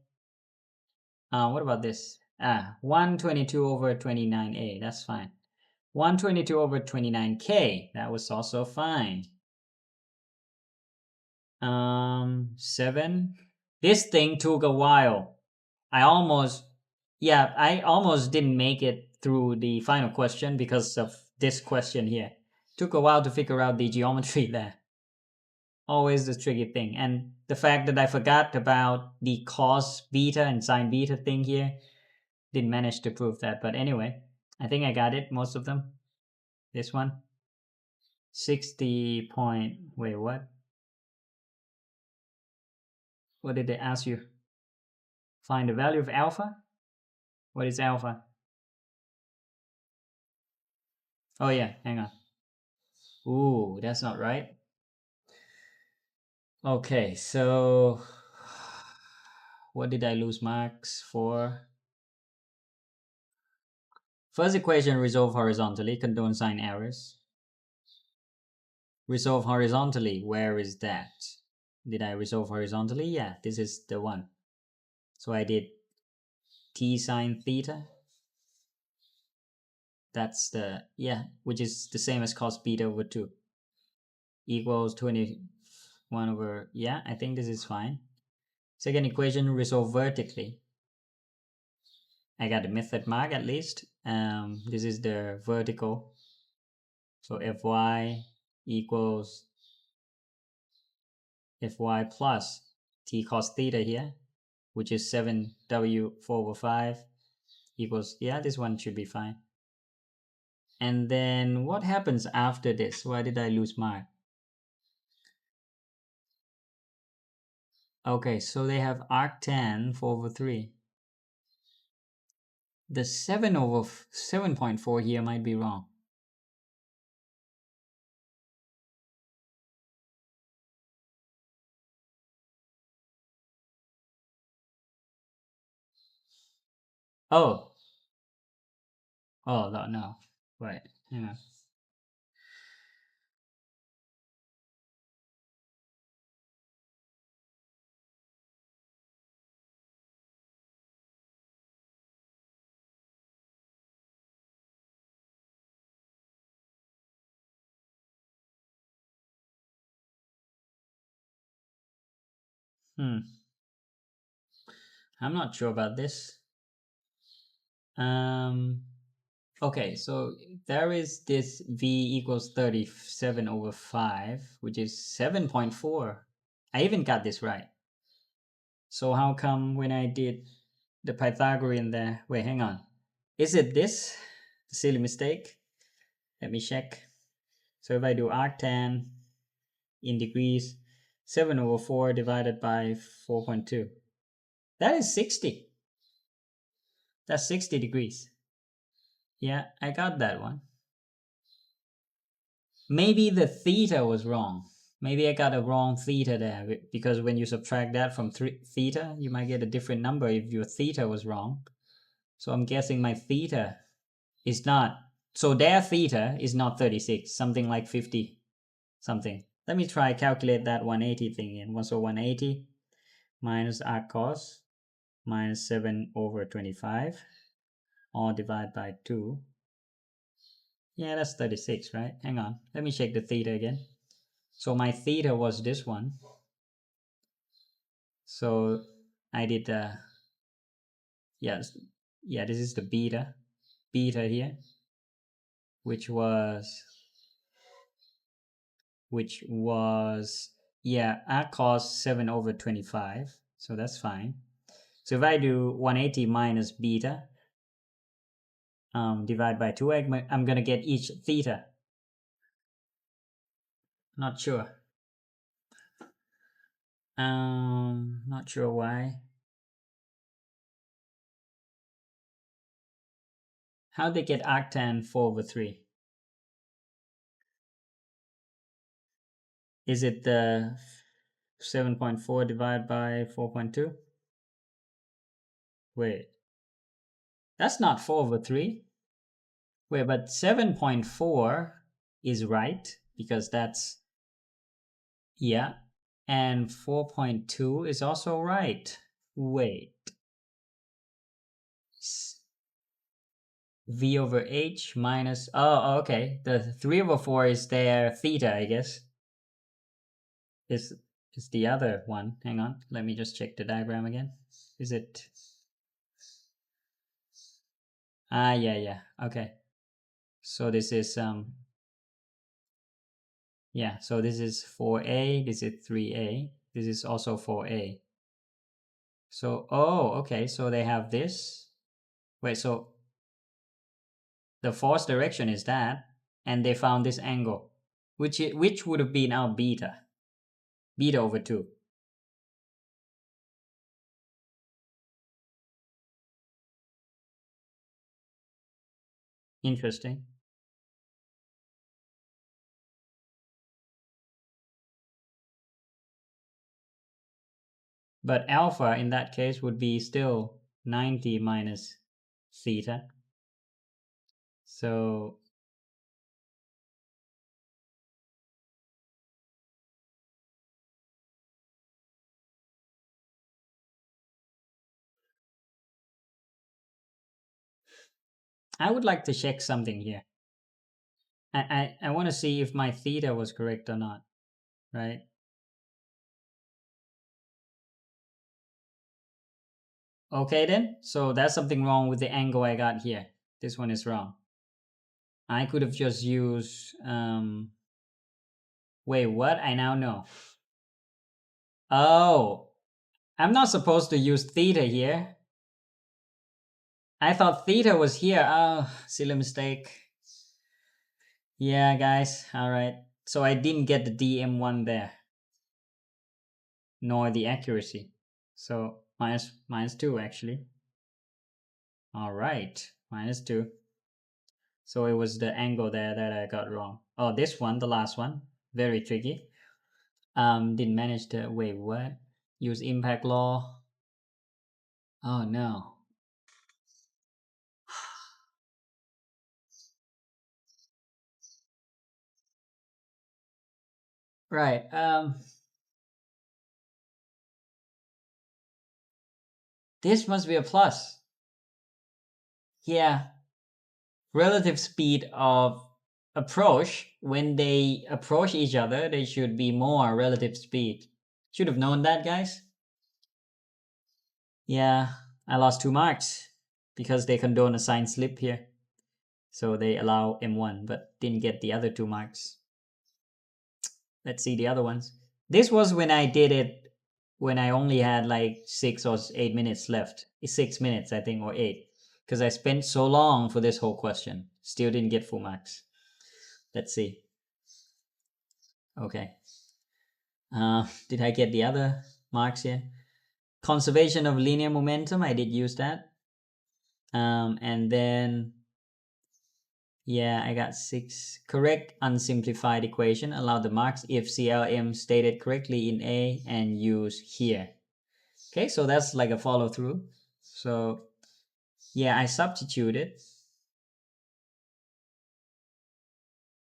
What about this? 122 over 29a, that's fine. 122 over 29k, that was also fine. 7. This thing took a while. I almost didn't make it through the final question because of this question here. Took a while to figure out the geometry there. Always the tricky thing. And the fact that I forgot about the cos beta and sine beta thing here, didn't manage to prove that. But anyway, I think I got it, most of them. This one. 60 point, wait, what? What did they ask you? Find the value of alpha? What is alpha? Oh yeah, hang on. Ooh, that's not right. Okay, so what did I lose marks for? First equation, resolve horizontally, condone sign errors. Resolve horizontally, where is that? Did I resolve horizontally? Yeah, this is the one. So I did t sine theta. That's the, yeah, which is the same as cos beta over 2. Equals 21 over, yeah, I think this is fine. Second equation, resolve vertically. I got the method mark at least. This is the vertical. So Fy equals Fy plus T cos theta here, which is 7W 4 over 5 equals, yeah, this one should be fine. And then what happens after this? Why did I lose mark? Okay, so they have arctan 4 over 3. The 7 over 7.4 here might be wrong. Oh. Oh, no. Wait, hang on. I'm not sure about this. Okay, so there is this v equals 37/5, which is 7.4. I even got this right. So how come when I did the Pythagorean there, wait, hang on. Is it this? Silly mistake. Let me check. So if I do arctan in degrees, 7/4 divided by 4.2. That is 60. That's 60 degrees. Yeah, I got that one. Maybe the theta was wrong. Maybe I got a wrong theta there, because when you subtract that from theta, you might get a different number if your theta was wrong. So I'm guessing my theta is not. So their theta is not 36, something like 50 something. Let me try calculate that 180 thing in. So 180 minus arc cos minus 7/25, or divide by 2. Yeah, that's 36, right? Hang on. Let me check the theta again. So my theta was this one. So I did, yes, yeah, this is the beta here, which was, yeah, arc cos 7/25. So that's fine. So if I do 180 minus beta, divide by 2, I'm going to get each theta. Not sure. Not sure why. How'd they get arctan 4/3? Is it the 7.4 divided by 4.2? Wait. That's not 4/3. Wait, but 7.4 is right, because that's, yeah. And 4.2 is also right. Wait. V/H minus, oh, okay. The 3/4 is their theta, I guess. Is the other one. Hang on. Let me just check the diagram again. Is it? Yeah. Okay. So this is, yeah, so this is 4a, this is 3a, this is also 4a. So, oh, okay, so they have this. Wait, so the force direction is that, and they found this angle, which would have been our beta over 2. Interesting. But alpha in that case would be still 90 minus theta. So I would like to check something here. I want to see if my theta was correct or not, right? Okay then, so that's something wrong with the angle I got here. This one is wrong. I could have just used, wait, what? I now know. Oh, I'm not supposed to use theta here. I thought theta was here. Oh, silly mistake. Yeah, guys, alright. So I didn't get the DM1 there, nor the accuracy. So minus 2 actually. Alright, -2. So it was the angle there that I got wrong. Oh, this one, the last one, very tricky. Didn't manage to, wait, what? Use impact law. Oh no. Right. This must be a plus. Yeah. Relative speed of approach, when they approach each other, they should be more relative speed. Should have known that, guys. Yeah, I lost 2 marks because they condone a sign slip here. So they allow M1, but didn't get the other 2 marks. Let's see the other ones. This was when I did it when I only had like 6 or 8 minutes left. 6 minutes, I think, or 8. Because I spent so long for this whole question. Still didn't get full marks. Let's see. Okay. Did I get the other marks here? Conservation of linear momentum, I did use that. And then, yeah, I got 6. Correct unsimplified equation. Allow the marks if CLM stated correctly in A and use here. Okay, so that's like a follow through. So, yeah, I substituted.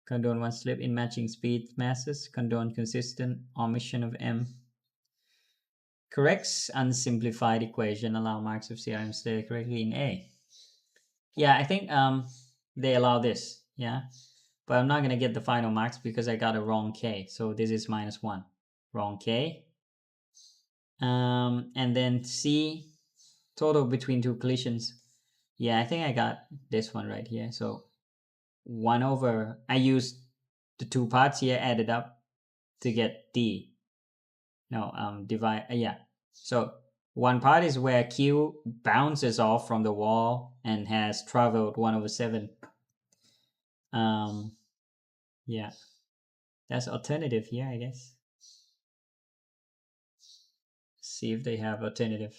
Condone one slip in matching speed masses. Condone consistent omission of M. Corrects unsimplified equation. Allow marks of CLM stated correctly in A. Yeah, I think they allow this. Yeah. But I'm not going to get the final marks because I got a wrong K. So this is -1. Wrong K. And then C, total between 2 collisions. Yeah, I think I got this one right here. So 1 over, I used the 2 parts here added up to get D. No, divide, yeah. So 1 part is where Q bounces off from the wall and has traveled 1 over 7. Yeah. That's alternative here, I guess. See if they have alternative.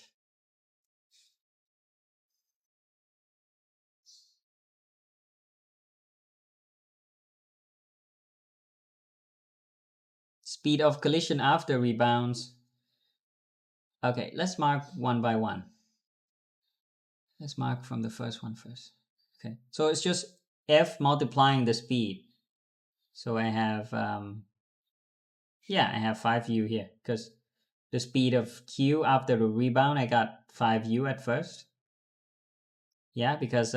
Speed of collision after rebounds. Okay, let's mark one by one. Let's mark from the first one first. Okay, so it's just F multiplying the speed. So I have, yeah, I have 5u here because the speed of Q after the rebound, I got 5u at first. Yeah, because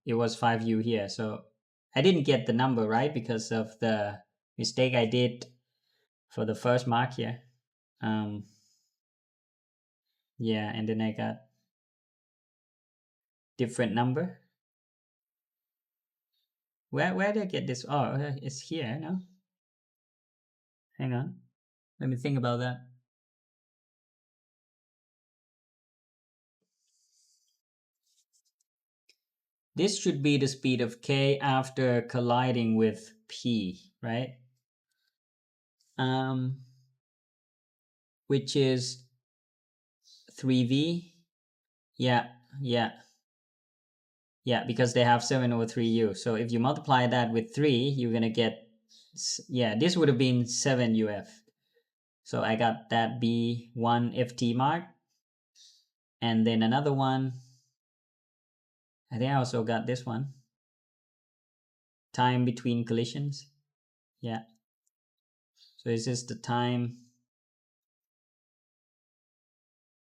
it was 5u here. So I didn't get the number right because of the mistake I did for the first mark here. Yeah, and then I got different number. Where did I get this? Oh, it's here, no? Hang on. Let me think about that. This should be the speed of K after colliding with P, right? Which is 3V. Yeah, yeah. Yeah, because they have 7 over 3U. So if you multiply that with 3, you're going to get, yeah, this would have been 7UF. So I got that B1 FT mark. And then another one, I think I also got this one. Time between collisions. Yeah. So this is the time.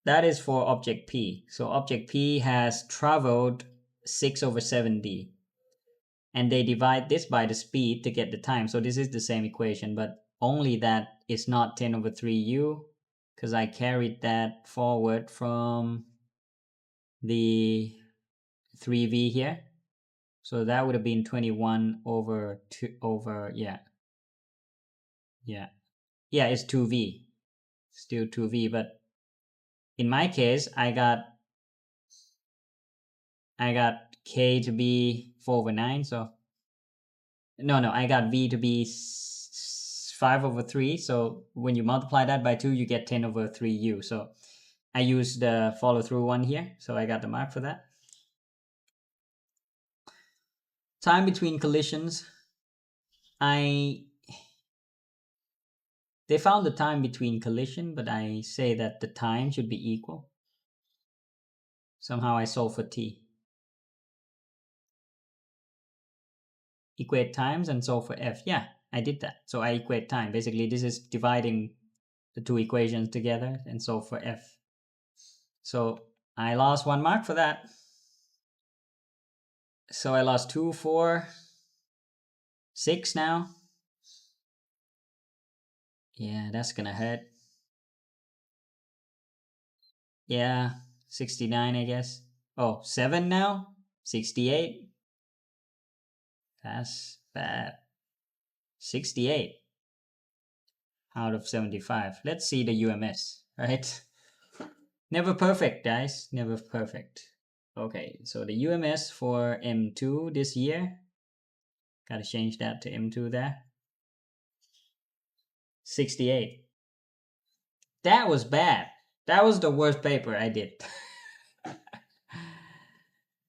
That is for object P. So object P has traveled 6 over 7D. And they divide this by the speed to get the time. So this is the same equation, but only that it's not 10 over 3U because I carried that forward from the 3V here. So that would have been 21 over 2 over, yeah. Yeah. Yeah, it's 2V. Still 2V, but in my case, I got K to be 4 over 9, so no, I got V to be 5 over 3, so when you multiply that by 2, you get 10 over 3U. So I used the follow through one here, so I got the mark for that. Time between collisions. They found the time between collision, but I say that the time should be equal. Somehow I solve for T. Equate times and solve for F. Yeah, I did that. So I equate time. Basically, this is dividing the 2 equations together and solve for F. So I lost 1 mark for that. So I lost 2, 4, 6 now. Yeah, that's gonna hurt. Yeah, 69, I guess. Oh, 7 now? 68. That's bad. 68 out of 75. Let's see the UMS, right? Never perfect, guys. Never perfect. Okay, so the UMS for M2 this year. Gotta change that to M2 there. 68. That was bad. That was the worst paper I did.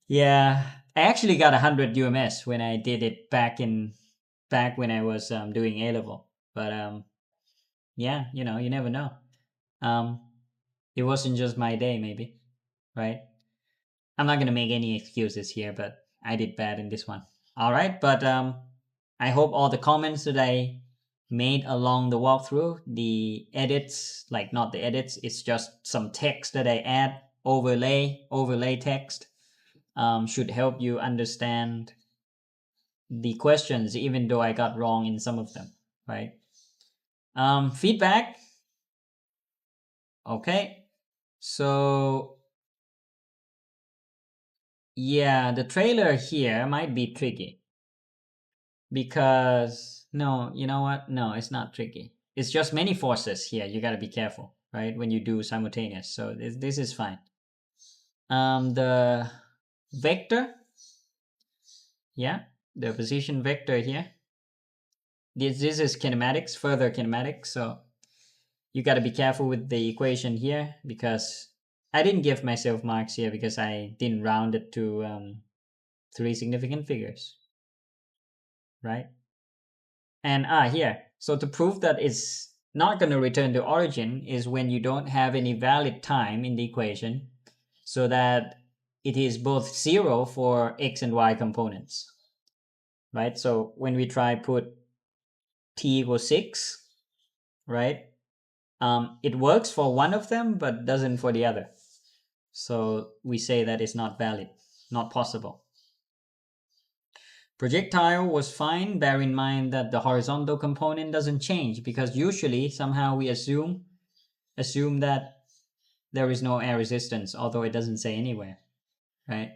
Yeah, I actually got 100 UMS when I did it back when I was doing A level. But yeah, you know, you never know. It wasn't just my day, maybe, right? I'm not gonna make any excuses here, but I did bad in this one. All right, but I hope all the comments that I made along the walkthrough, the edits, like not the edits, it's just some text that I add, overlay text, should help you understand the questions, even though I got wrong in some of them, right? Feedback. Okay, so yeah, the trailer here might be tricky because no, you know what? No, it's not tricky. It's just many forces here. You got to be careful, right? When you do simultaneous. So this is fine. The vector, yeah, the position vector here. This is kinematics, further kinematics. So you got to be careful with the equation here because I didn't give myself marks here because I didn't round it to 3 significant figures, right? And here, so to prove that it's not going to return to origin is when you don't have any valid time in the equation so that it is both 0 for x and y components, right? So when we try put t equals 6, right? It works for one of them, but doesn't for the other. So we say that it's not valid, not possible. Projectile was fine. Bear in mind that the horizontal component doesn't change because usually somehow we assume that there is no air resistance, although it doesn't say anywhere, right?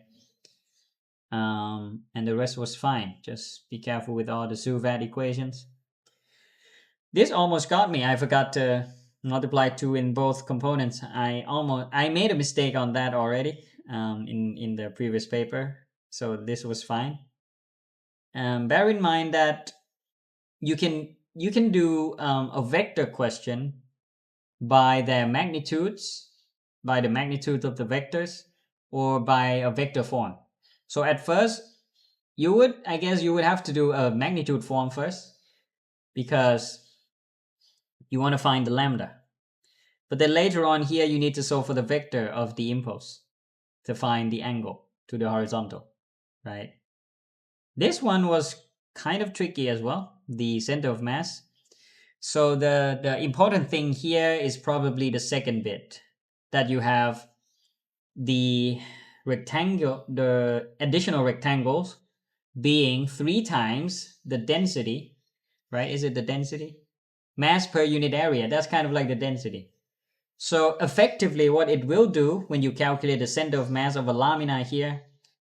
And the rest was fine. Just be careful with all the Suvat equations. This almost got me. I forgot to multiply 2 in both components. I made a mistake on that already in the previous paper. So this was fine. Bear in mind that you can do a vector question by their magnitudes, by the magnitude of the vectors, or by a vector form. So at first, I guess you would have to do a magnitude form first because you want to find the lambda. But then later on here, you need to solve for the vector of the impulse to find the angle to the horizontal, right? This one was kind of tricky as well, the center of mass. So the important thing here is probably the second bit, that you have the additional rectangles being 3 times the density, right? Is it the density? Mass per unit area. That's kind of like the density. So effectively what it will do when you calculate the center of mass of a lamina here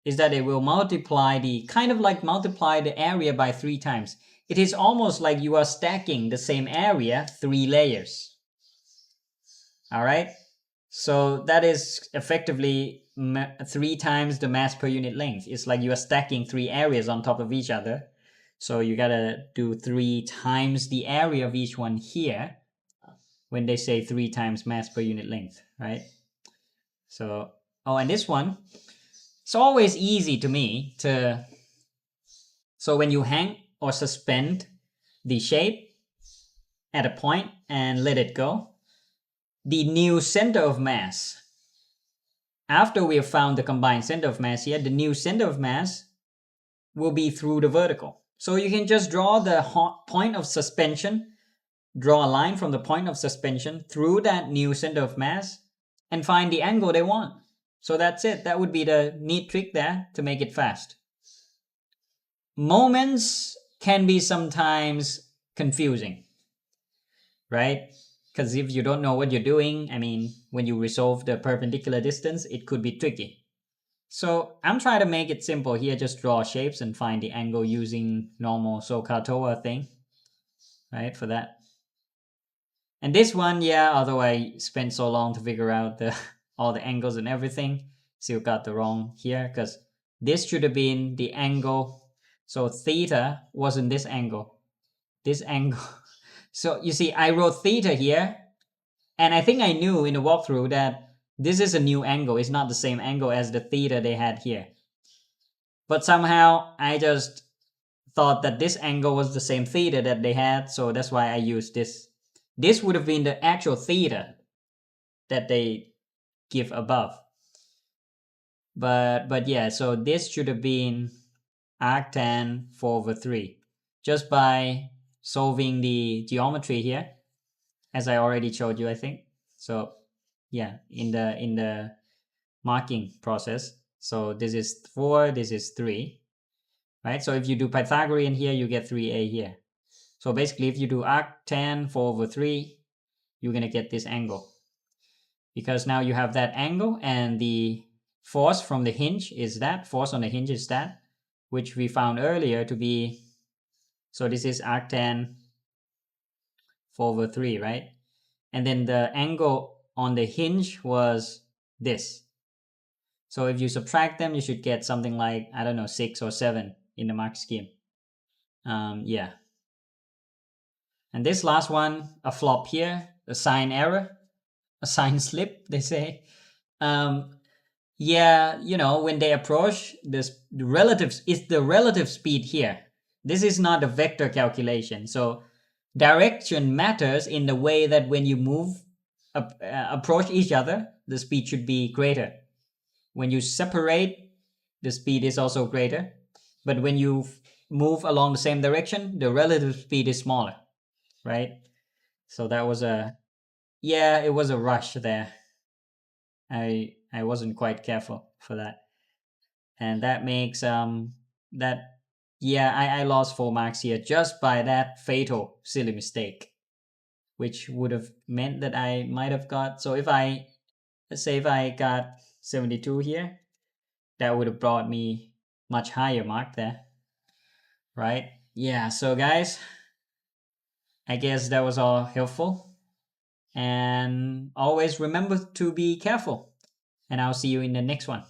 is that it will multiply the area by 3 times. It is almost like you are stacking the same area 3 layers. All right. So that is effectively 3 times the mass per unit length. It's like you are stacking 3 areas on top of each other. So you gotta do 3 times the area of each one here when they say 3 times mass per unit length, right? So, and this one, it's always easy to me to, so when you hang or suspend the shape at a point and let it go, the new center of mass, after we have found the combined center of mass here, the new center of mass will be through the vertical. So you can just draw the point of suspension, draw a line from the point of suspension through that new center of mass and find the angle they want. So that's it. That would be the neat trick there to make it fast. Moments can be sometimes confusing, right? Because if you don't know what you're doing, I mean, when you resolve the perpendicular distance, it could be tricky. So I'm trying to make it simple here, just draw shapes and find the angle using normal SOHCAHTOA thing, right, for that. And this one, yeah, although I spent so long to figure out all the angles and everything, still got the wrong here, because this should have been the angle. So theta wasn't this angle. This angle. So you see, I wrote theta here, and I think I knew in the walkthrough that this is a new angle. It's not the same angle as the theta they had here. But somehow I just thought that this angle was the same theta that they had, so that's why I used this. This would have been the actual theta that they give above. But yeah, so this should have been arctan 4/3 just by solving the geometry here, as I already showed you, I think. So yeah, in the marking process. So this is 4, this is 3, right? So if you do Pythagorean here, you get 3a here. So basically, if you do arctan 4/3, you're going to get this angle. Because now you have that angle, and the force from the hinge is that, force on the hinge is that, which we found earlier to be, so this is arctan 4/3, right? And then the angle on the hinge was this. So if you subtract them, you should get something like, I don't know, 6 or 7 in the mark scheme. Yeah. And this last one, a flop here, a sign error, a sign slip, they say. Yeah, you know, when they approach, the relative speed here. This is not a vector calculation. So direction matters in the way that when you move, approach each other, the speed should be greater. When you separate, the speed is also greater. But when you move along the same direction, the relative speed is smaller, right? So that was it was a rush there. I wasn't quite careful for that. And that makes I lost 4 marks here just by that fatal silly mistake, which would have meant that I might have got, so if I, let's say if I got 72 here, that would have brought me much higher mark there, right? Yeah, so guys, I guess that was all helpful. And always remember to be careful. And I'll see you in the next one.